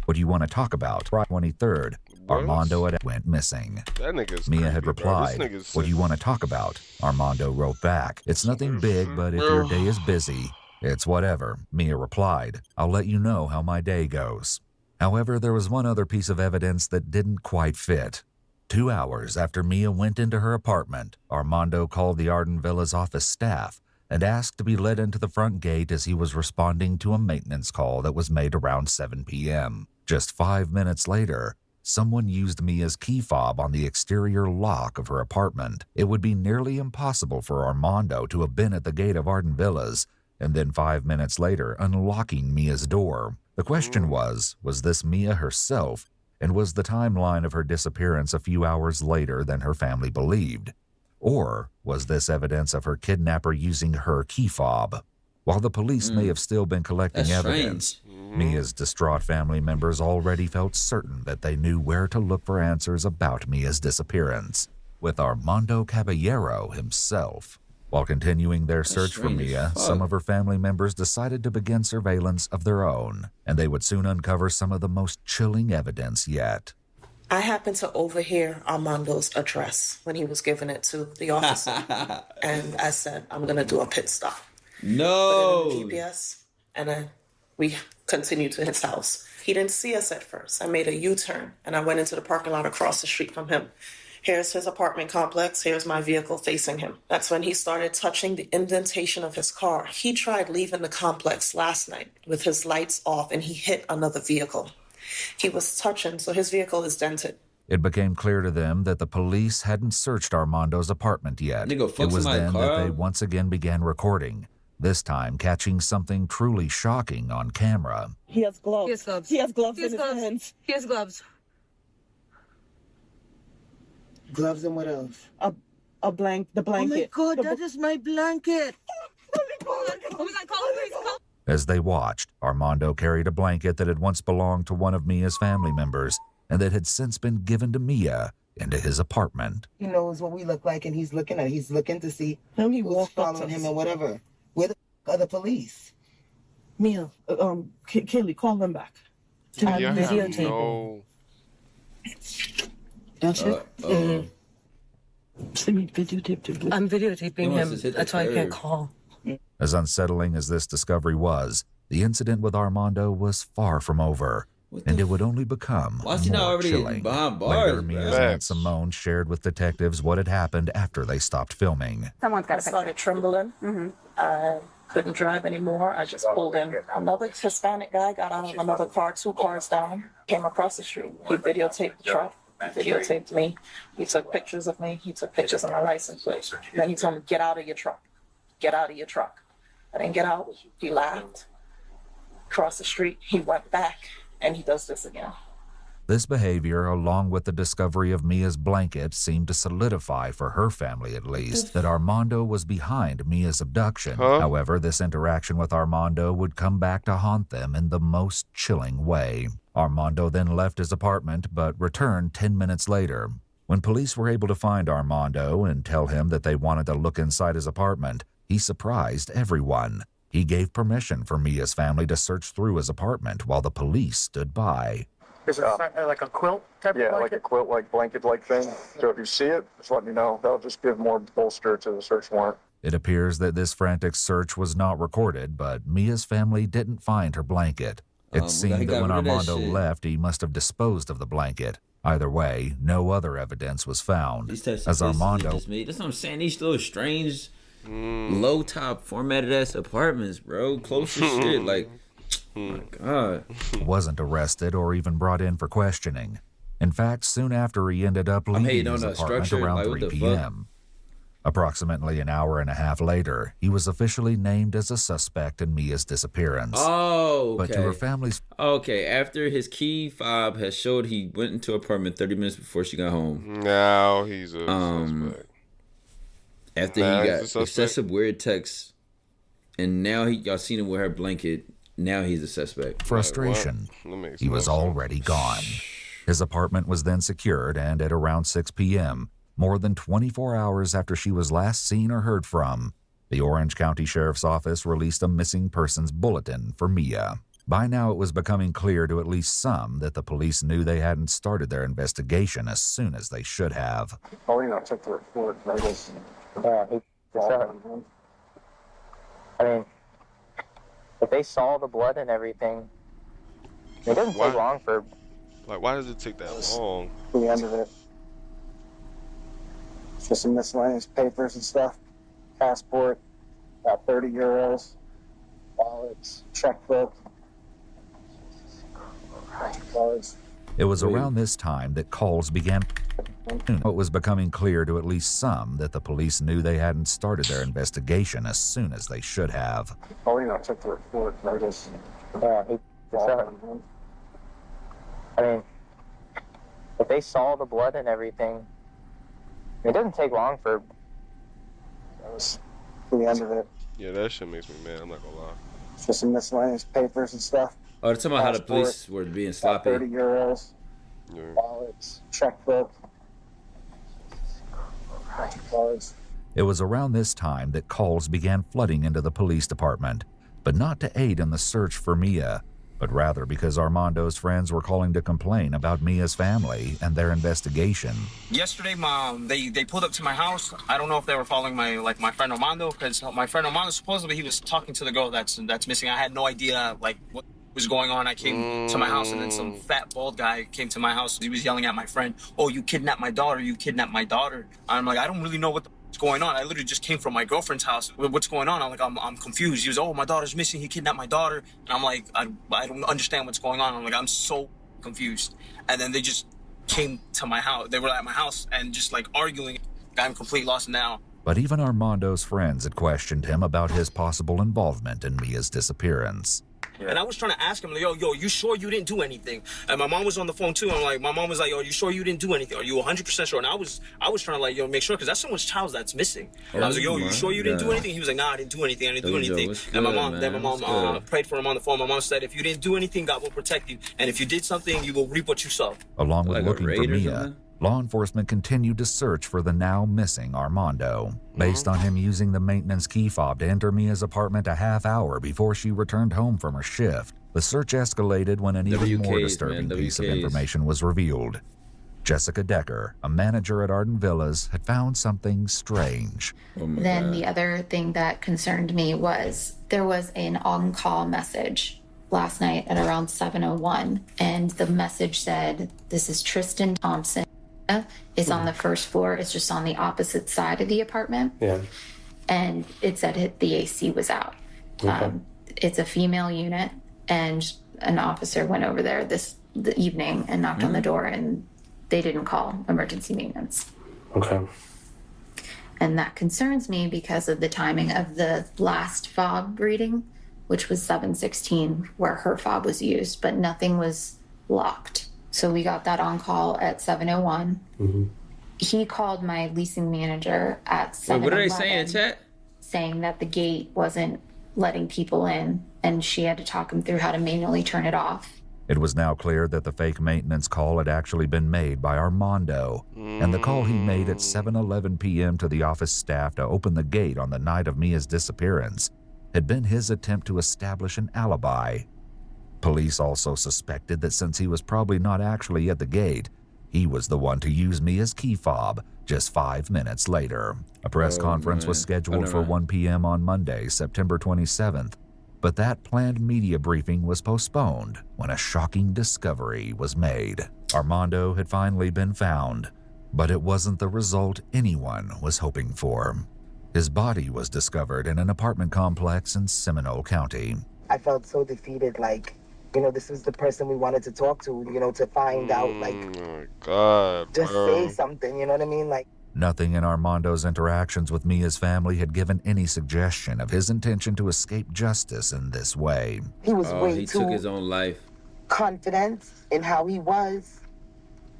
"What do you want to talk about?" 23rd, Armando had went missing. That nigga's Mia creepy, had bro. replied, This nigga's "What do you want to talk about?" Armando wrote back, "It's nothing big, but if your day is busy, it's whatever." Mia replied, "I'll let you know how my day goes." However, there was one other piece of evidence that didn't quite fit. 2 hours after Mia went into her apartment, Armando called the Arden Villas office staff and asked to be let into the front gate as he was responding to a maintenance call that was made around 7 p.m. Just 5 minutes later, someone used Mia's key fob on the exterior lock of her apartment. It would be nearly impossible for Armando to have been at the gate of Arden Villas and then 5 minutes later unlocking Mia's door. The question was this Mia herself, and was the timeline of her disappearance a few hours later than her family believed? Or was this evidence of her kidnapper using her key fob? While the police may have still been collecting evidence, Mia's distraught family members already felt certain that they knew where to look for answers about Mia's disappearance, with Armando Caballero himself. While continuing their search for Mia, some of her family members decided to begin surveillance of their own, and they would soon uncover some of the most chilling evidence yet. I happened to overhear Armando's address when he was giving it to the officer. And I said, I'm going to do a pit stop. No. Put it in the GPS, and we continued to his house. He didn't see us at first. I made a U-turn, and I went into the parking lot across the street from him. Here's his apartment complex. Here's my vehicle facing him. That's when he started touching the indentation of his car. He tried leaving the complex last night with his lights off, and he hit another vehicle. He was touching, so his vehicle is dented. It became clear to them that the police hadn't searched Armando's apartment yet. It was then that they once again began recording, this time catching something truly shocking on camera. He has gloves. He has gloves. He has gloves in his hands. He has gloves. Gloves and what else? The blanket. Oh my God, that is my blanket. As they watched, Armando carried a blanket that had once belonged to one of Mia's family members and that had since been given to Mia into his apartment. He knows what we look like, and he's looking at. He's looking to see who's following him and whatever. Where the are the police? Mia, Kaylee, call them back. Yeah, Videotaping. no. Don't you? Videotape. I'm videotaping him. That's why I can't call. As unsettling as this discovery was, the incident with Armando was far from over, and it would only become more chilling. Later, Mia's Aunt Simone shared with detectives what had happened after they stopped filming. Someone's got I started trembling. I couldn't drive anymore. I just pulled in. Another Hispanic guy got out of another car, 2 cars down, came across the street. He videotaped the truck, videotaped me. He took pictures of me. He took pictures of my license plate. Then he told me, get out of your truck. Get out of your truck. I didn't get out. He laughed. Across the street, he went back, and he does this again. This behavior, along with the discovery of Mia's blanket, seemed to solidify, for her family at least, that Armando was behind Mia's abduction. However, this interaction with Armando would come back to haunt them in the most chilling way. Armando then left his apartment, but returned 10 minutes later. When police were able to find Armando and tell him that they wanted to look inside his apartment, he surprised everyone. He gave permission for Mia's family to search through his apartment while the police stood by. Is it like a quilt type of blanket? Yeah, like a quilt, like blanket-like thing. So if you see it, just let me know. That'll just give more bolster to the search warrant. It appears that this frantic search was not recorded, but Mia's family didn't find her blanket. It seemed that when Armando left, he must have disposed of the blanket. Either way, no other evidence was found. As Armando... That's what I'm saying. These little strange, low-top, formatted-ass apartments, bro. Close to shit, like... Oh my God. Wasn't arrested or even brought in for questioning. In fact, soon after he ended up leaving his apartment around 3 p.m. Approximately an hour and a half later, he was officially named as a suspect in Mia's disappearance. Oh, okay. But to her family's... Okay, after his key fob has showed he went into her apartment 30 minutes before she got home. Now he's a suspect. After he got excessive weird texts, and now y'all seen him with her blanket, now he's a suspect. Frustration. He was already gone. His apartment was then secured, and at around 6 p.m., more than 24 hours after she was last seen or heard from, the Orange County Sheriff's Office released a missing persons bulletin for Mia. By now, it was becoming clear to at least some that the police knew they hadn't started their investigation as soon as they should have. Oh, you know, check the report. I guess. I mean, if they saw the blood and everything, it doesn't take long for... Like, why does it take that long? The end of it. Just some miscellaneous papers and stuff. Passport, about 30 euros. Wallets, checkbook. It was around this time that calls began. It was becoming clear to at least some that the police knew they hadn't started their investigation as soon as they should have. Oh, you know, check the report. I guess. I mean, if they saw the blood and everything, it doesn't take long for... That was the end of it. Yeah, that shit makes me mad, I'm not gonna lie. Just some miscellaneous papers and stuff. Oh, they're talking about how the police were being sloppy. 30 euros. Yeah. Wallets, checkbook. It was around this time that calls began flooding into the police department, but not to aid in the search for Mia, but rather because Armando's friends were calling to complain about Mia's family and their investigation. Yesterday, they pulled up to my house. I don't know if they were following my friend Armando, because my friend Armando, supposedly he was talking to the girl that's missing. I had no idea what was going on. I came to my house, and then some fat bald guy came to my house. He was yelling at my friend, "Oh, you kidnapped my daughter, you kidnapped my daughter." I'm like, I don't really know what's going on. I literally just came from my girlfriend's house. What's going on? I'm confused. He was, "Oh, my daughter's missing, he kidnapped my daughter." And I'm like, I don't understand what's going on. I'm so confused. And then they just came to my house. They were at my house and just arguing. I'm completely lost now. But even Armando's friends had questioned him about his possible involvement in Mia's disappearance. And I was trying to ask him, yo, you sure you didn't do anything? And my mom was on the phone too. I'm like, my mom was like, yo, you sure you didn't do anything? Are you 100% sure? And I was trying to make sure, because that's someone's child that's missing. And I was like, yo, you sure you didn't do anything? He was like, nah, I didn't do anything. I didn't do anything. And my mom prayed for him on the phone. My mom said, if you didn't do anything, God will protect you. And if you did something, you will reap what you sow. Along with looking for Mia, law enforcement continued to search for the now missing Armando, based on him using the maintenance key fob to enter Mia's apartment a half hour before she returned home from her shift. The search escalated when an even more disturbing piece of information was revealed. Jessica Decker, a manager at Arden Villas, had found something strange. Then the other thing that concerned me was there was an on-call message last night at around 7:01, and the message said, "This is Tristan Thompson. It's on the first floor. It's just on the opposite side of the apartment." Yeah. And it said the AC was out. Okay. It's a female unit, and an officer went over there the evening and knocked on the door, and they didn't call emergency maintenance. Okay. And that concerns me because of the timing of the last fob reading, which was 7:16, where her fob was used, but nothing was locked. So we got that on call at 7:01. Mm-hmm. He called my leasing manager at 7:11. What are they saying, chat? Saying that the gate wasn't letting people in, and she had to talk him through how to manually turn it off. It was now clear that the fake maintenance call had actually been made by Armando, and the call he made at 7:11 p.m. to the office staff to open the gate on the night of Mia's disappearance had been his attempt to establish an alibi. Police also suspected that since he was probably not actually at the gate, he was the one to use Mia's key fob just 5 minutes later. A press conference was scheduled for 1 p.m. on Monday, September 27th, but that planned media briefing was postponed when a shocking discovery was made. Armando had finally been found, but it wasn't the result anyone was hoping for. His body was discovered in an apartment complex in Seminole County. I felt so defeated, this was the person we wanted to talk to, to find out, Oh my God, just bro. say something, you know what I mean? Nothing in Armando's interactions with Mia's family had given any suggestion of his intention to escape justice in this way. He was way he too took his own life. confident in how he was.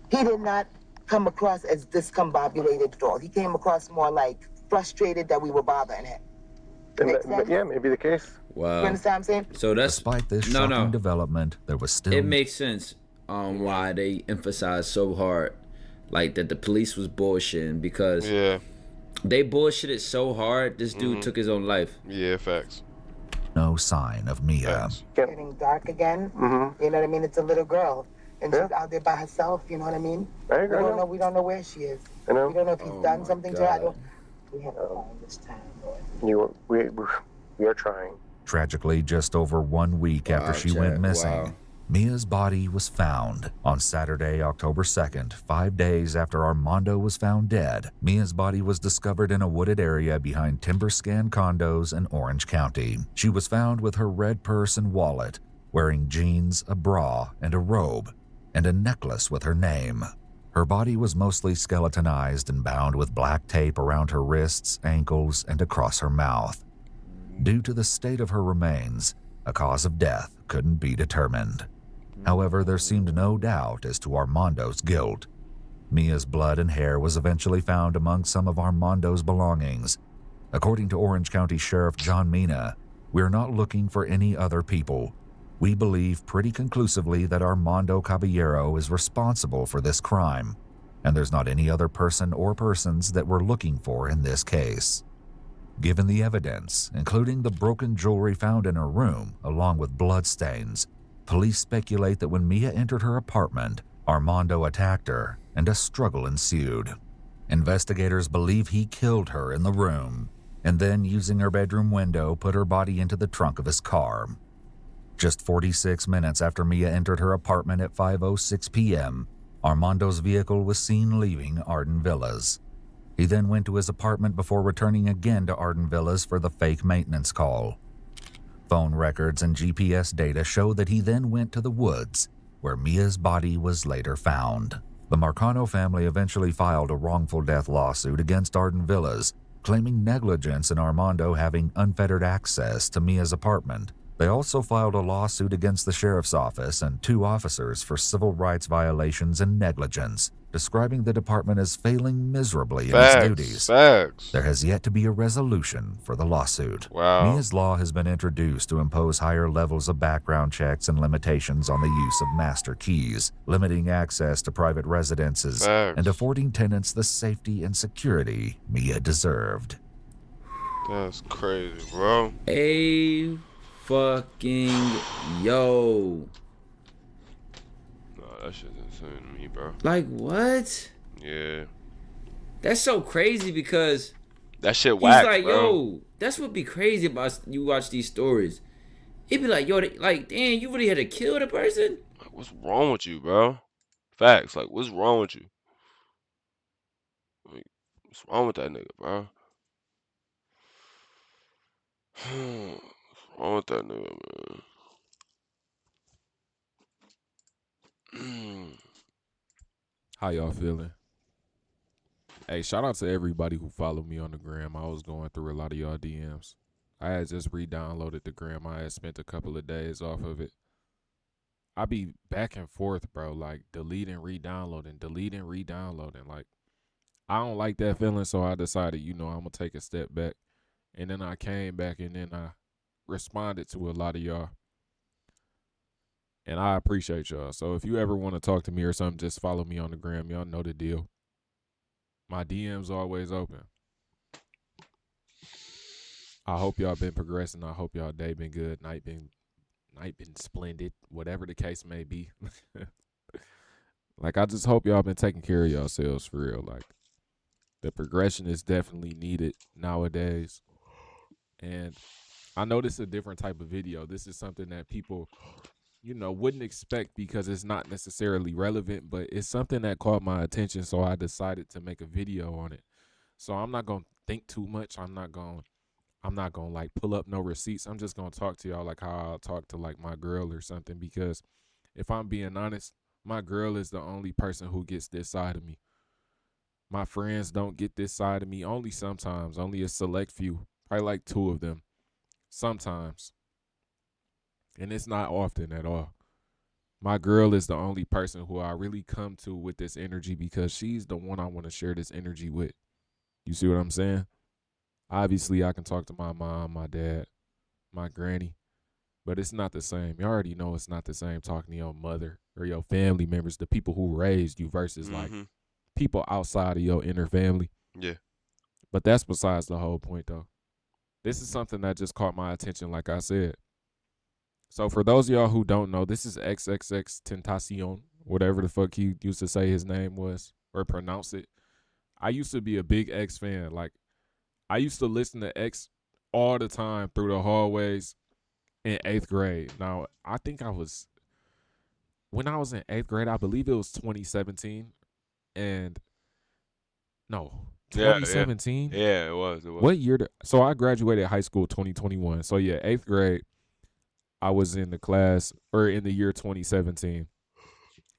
He did not come across as discombobulated at all. He came across more frustrated that we were bothering him. Yeah, maybe the case. Wow. You understand what I'm saying? So that's Despite this shocking development, there was still... It makes sense why they emphasized so hard that the police was bullshitting, because they bullshitted so hard, this dude took his own life. Yeah, facts. No sign of Mia. Getting dark again. Mm-hmm. You know what I mean? It's a little girl, and she's out there by herself. You know what I mean? We don't know where she is. We don't know if he's done something to her. We have to find this time. We are trying. Tragically, just over 1 week after she went missing, Mia's body was found on Saturday, October 2nd, 5 days after Armando was found dead. Mia's body was discovered in a wooded area behind TimberScan condos in Orange County. She was found with her red purse and wallet, wearing jeans, a bra, and a robe, and a necklace with her name. Her body was mostly skeletonized and bound with black tape around her wrists, ankles, and across her mouth. Due to the state of her remains, a cause of death couldn't be determined. However, there seemed no doubt as to Armando's guilt. Mia's blood and hair was eventually found among some of Armando's belongings. According to Orange County Sheriff John Mina, we're not looking for any other people. We believe pretty conclusively that Armando Caballero is responsible for this crime, and there's not any other person or persons that we're looking for in this case. Given the evidence, including the broken jewelry found in her room, along with bloodstains, Police speculate that when Mia entered her apartment, Armando attacked her and a struggle ensued. Investigators believe he killed her in the room and then, using her bedroom window, put her body into the trunk of his car. Just 46 minutes after Mia entered her apartment at 5:06 p.m., Armando's vehicle was seen leaving Arden Villas. He then went to his apartment before returning again to Arden Villas for the fake maintenance call. Phone records and GPS data show that he then went to the woods, where Mia's body was later found. The Marcano family eventually filed a wrongful death lawsuit against Arden Villas, claiming negligence in Armando having unfettered access to Mia's apartment. They also filed a lawsuit against the sheriff's office and 2 officers for civil rights violations and negligence, describing the department as failing miserably in its duties. There has yet to be a resolution for the lawsuit. Mia's law has been introduced to impose higher levels of background checks and limitations on the use of master keys, limiting access to private residences, and affording tenants the safety and security Mia deserved. That's crazy, bro. Fucking yo. No, that shit's insane to me, bro. Like, what? Yeah. That's so crazy because that shit whack, he's like, bro. yo, that's what be crazy about you watch these stories. It be like, yo, like, damn, you really had to kill the person? Like, what's wrong with you, bro? Facts. Like, what's wrong with you? Like, what's wrong with that nigga, bro? What's wrong with that nigga, man? How y'all feeling? Hey, shout out to everybody who followed me on the gram. I was going through a lot of y'all DMs. I had just re-downloaded the gram. I had spent a couple of days off of it. I be back and forth, bro, like deleting, re-downloading. Like, I don't like that feeling, so I decided, I'm going to take a step back. And then I came back and then I responded to a lot of y'all. And I appreciate y'all. So if you ever want to talk to me or something, just follow me on the gram. Y'all know the deal. My DM's always open. I hope y'all been progressing. I hope y'all day been good. Night been splendid. Whatever the case may be. Like, I just hope y'all been taking care of yourselves for real. Like, the progression is definitely needed nowadays. And I know this is a different type of video. This is something that people, wouldn't expect because it's not necessarily relevant, but it's something that caught my attention, so I decided to make a video on it. So I'm not going to think too much. I'm not going to like pull up no receipts. I'm just going to talk to y'all like how I'll talk to like my girl or something, because if I'm being honest, my girl is the only person who gets this side of me. My friends don't get this side of me, only sometimes, only a select few, probably like 2 of them, sometimes. And it's not often at all. My girl is the only person who I really come to with this energy because she's the one I want to share this energy with. You see what I'm saying? Obviously, I can talk to my mom, my dad, my granny, but it's not the same. You already know it's not the same talking to your mother or your family members, the people who raised you versus like people outside of your inner family. Yeah. But that's besides the whole point, though. This is something that just caught my attention, like I said. So for those of y'all who don't know, this is XXX Tentacion, whatever the fuck he used to say his name was or pronounce it. I used to be a big X fan. Like, I used to listen to X all the time through the hallways in 8th grade. Now, I think when I was in 8th grade, I believe it was 2017. And, no, 2017? Yeah, it was. What year? So I graduated high school 2021. So, yeah, 8th grade, I was in the class, or in the year 2017.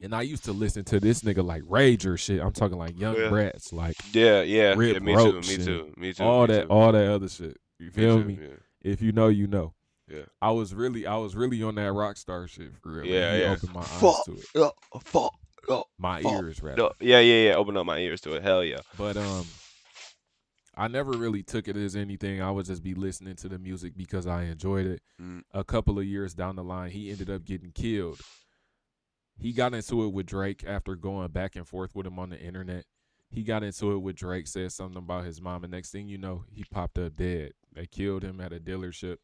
And I used to listen to this nigga like Rager shit. I'm talking like Young Brats, like Rip me Roach too. all that other shit. You feel me? Yeah. If you know, you know. Yeah. I was really on that rock star shit for real. Yeah, He opened my eyes to it. My ears, rather. Yeah. Open up my ears to it. Hell yeah. But I never really took it as anything. I would just be listening to the music because I enjoyed it. A couple of years down the line, he ended up getting killed. He got into it with Drake after going back and forth with him on the internet. He got into it with Drake, said something about his mom, and next thing you know, he popped up dead. They killed him at a dealership.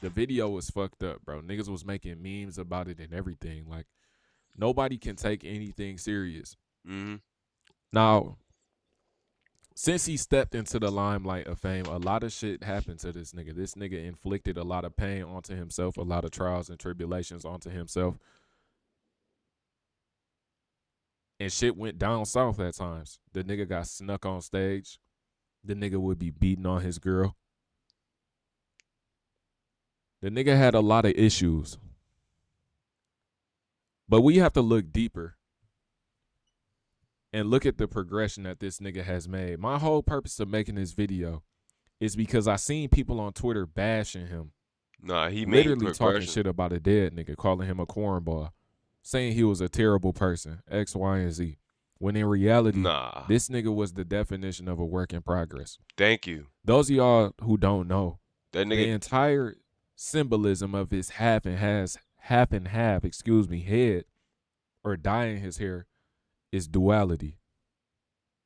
The video was fucked up, bro. Niggas was making memes about it and everything. Like, nobody can take anything serious. Now, since he stepped into the limelight of fame, a lot of shit happened to this nigga. This nigga inflicted a lot of pain onto himself, a lot of trials and tribulations onto himself. And shit went down south at times. The nigga got snuck on stage. The nigga would be beating on his girl. The nigga had a lot of issues. But we have to look deeper and look at the progression that this nigga has made. My whole purpose of making this video is because I seen people on Twitter bashing him. Nah, he made literally talking shit about a dead nigga, calling him a cornball, saying he was a terrible person, X, Y, and Z. When in reality, this nigga was the definition of a work in progress. Thank you. Those of y'all who don't know, that nigga, the entire symbolism of his half and half, head or dyeing his hair is duality.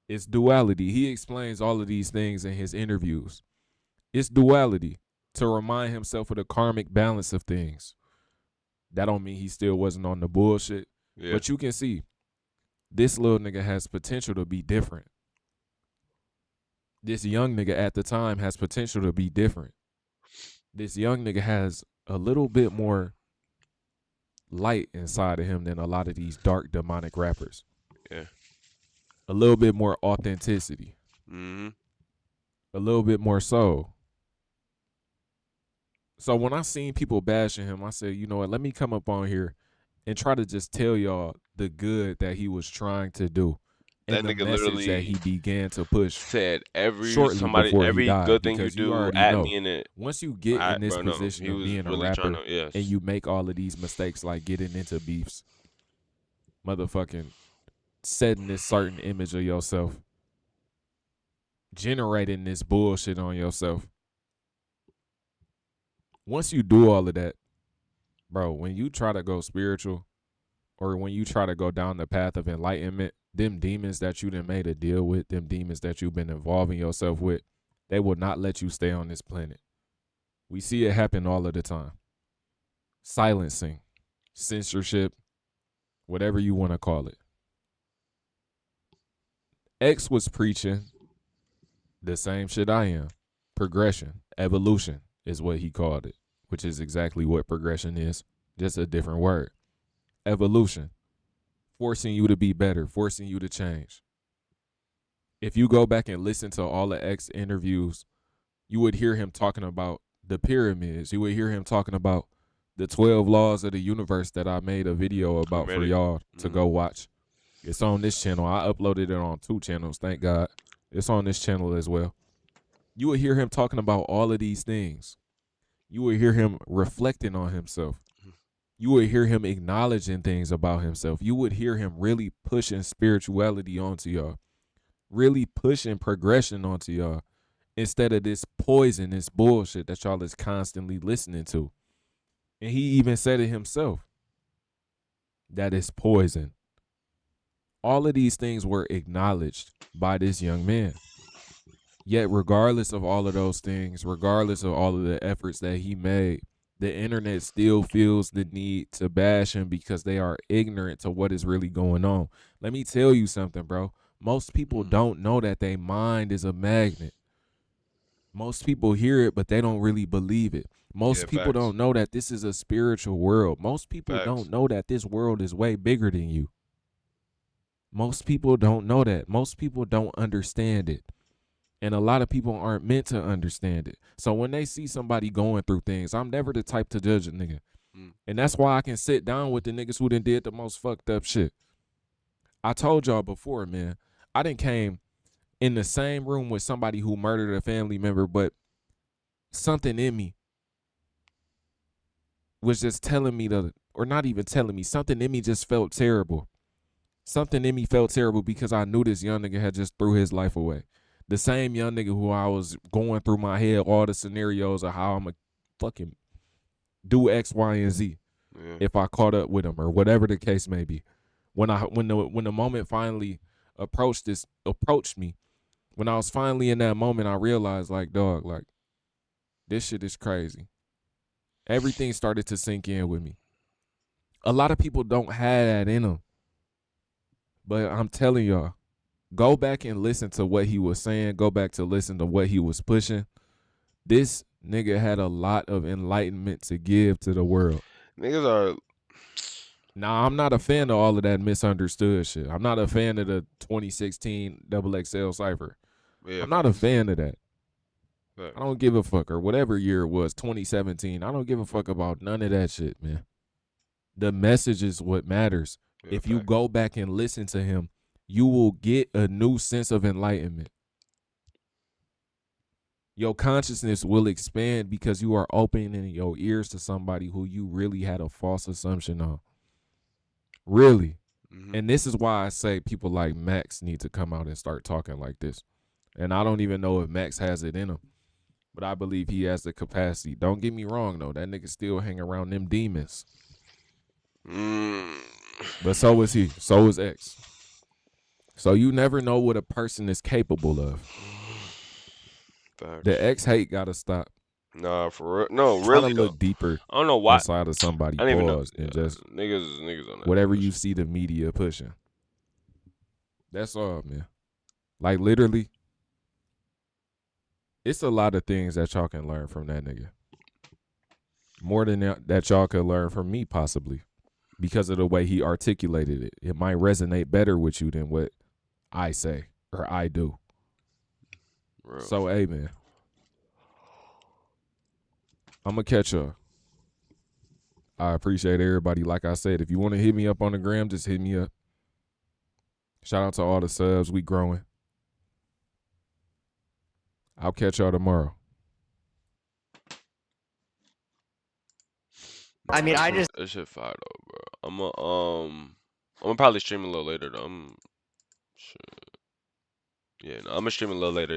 It's duality. He explains all of these things in his interviews. It's duality to remind himself of the karmic balance of things. That don't mean he still wasn't on the bullshit. Yeah. But you can see this little nigga has potential to be different. This young nigga at the time has potential to be different. This young nigga has a little bit more light inside of him than a lot of these dark demonic rappers. Yeah. A little bit more authenticity. A little bit more soul. So when I seen people bashing him, I said, you know what, let me come up on here and try to just tell y'all the good that he was trying to do. And that the nigga message literally that he began to push. Said every died, good thing you do, add me in it. Once you get in this position of being a rapper and you make all of these mistakes, like getting into beefs, motherfucking setting this certain image of yourself, generating this bullshit on yourself. Once you do all of that, bro, when you try to go spiritual or when you try to go down the path of enlightenment, them demons that you done made a deal with, them demons that you've been involving yourself with, they will not let you stay on this planet. We see it happen all of the time. Silencing, censorship, whatever you want to call it. X was preaching the same shit I am. Progression, evolution is what he called it, which is exactly what progression is, just a different word. Evolution. Forcing you to be better, forcing you to change. If you go back and listen to all the X interviews, you would hear him talking about the pyramids. You would hear him talking about the 12 laws of the universe that I made a video about for y'all to go watch. It's on this channel. I uploaded it on 2 channels, thank God. It's on this channel as well. You would hear him talking about all of these things. You would hear him reflecting on himself. You would hear him acknowledging things about himself. You would hear him really pushing spirituality onto y'all. Really pushing progression onto y'all. Instead of this poison, this bullshit that y'all is constantly listening to. And he even said it himself. That is poison. All of these things were acknowledged by this young man. Yet regardless of all of those things, regardless of all of the efforts that he made, the internet still feels the need to bash him because they are ignorant to what is really going on. Let me tell you something, bro. Most people don't know that their mind is a magnet. Most people hear it, but they don't really believe it. Most people don't know that this is a spiritual world. Most people don't know that this world is way bigger than you. Most people don't know that. Most people don't understand it. And a lot of people aren't meant to understand it. So when they see somebody going through things, I'm never the type to judge a nigga. And that's why I can sit down with the niggas who done did the most fucked up shit. I told y'all before, man, I done came in the same room with somebody who murdered a family member, but something in me was just telling me or not even telling me, something in me just felt terrible. Something in me felt terrible because I knew this young nigga had just threw his life away. The same young nigga who I was going through my head all the scenarios of how I'm going to fucking do X, Y, and Z if I caught up with him or whatever the case may be. When the moment finally approached me, when I was finally in that moment, I realized, like, dog, like, this shit is crazy. Everything started to sink in with me. A lot of people don't have that in them. But I'm telling y'all, go back and listen to what he was saying. Go back to listen to what he was pushing. This nigga had a lot of enlightenment to give to the world. Niggas are. Nah, I'm not a fan of all of that misunderstood shit. I'm not a fan of the 2016 XXL Cypher. Yeah, I'm not a fan of that. Facts. I don't give a fuck. Or whatever year it was, 2017. I don't give a fuck about none of that shit, man. The message is what matters. Yeah, if you go back and listen to him, you will get a new sense of enlightenment. Your consciousness will expand because you are opening your ears to somebody who you really had a false assumption on. Really. Mm-hmm. And this is why I say people like Max need to come out and start talking like this. And I don't even know if Max has it in him, but I believe he has the capacity. Don't get me wrong, though. That nigga still hang around them demons. But so is he. So is X. So you never know what a person is capable of. Facts. The X hate gotta stop. Nah, for real. No, Try really to look deeper. I don't know why. Inside of somebody I don't even know. balls and just niggas on that whatever bullshit. you see the media pushing. That's all, man. Like literally, it's a lot of things that y'all can learn from that nigga. More than that y'all could learn from me, possibly. Because of the way he articulated it. It might resonate better with you than what I say or I do. Real. So, hey, man. I'm going to catch y'all. I appreciate everybody. Like I said, if you want to hit me up on the gram, just hit me up. Shout out to all the subs. We growing. I'll catch y'all tomorrow. I mean, I just that shit fire though, bro. I'm gonna probably stream a little later though. Yeah, no, I'm gonna stream a little later.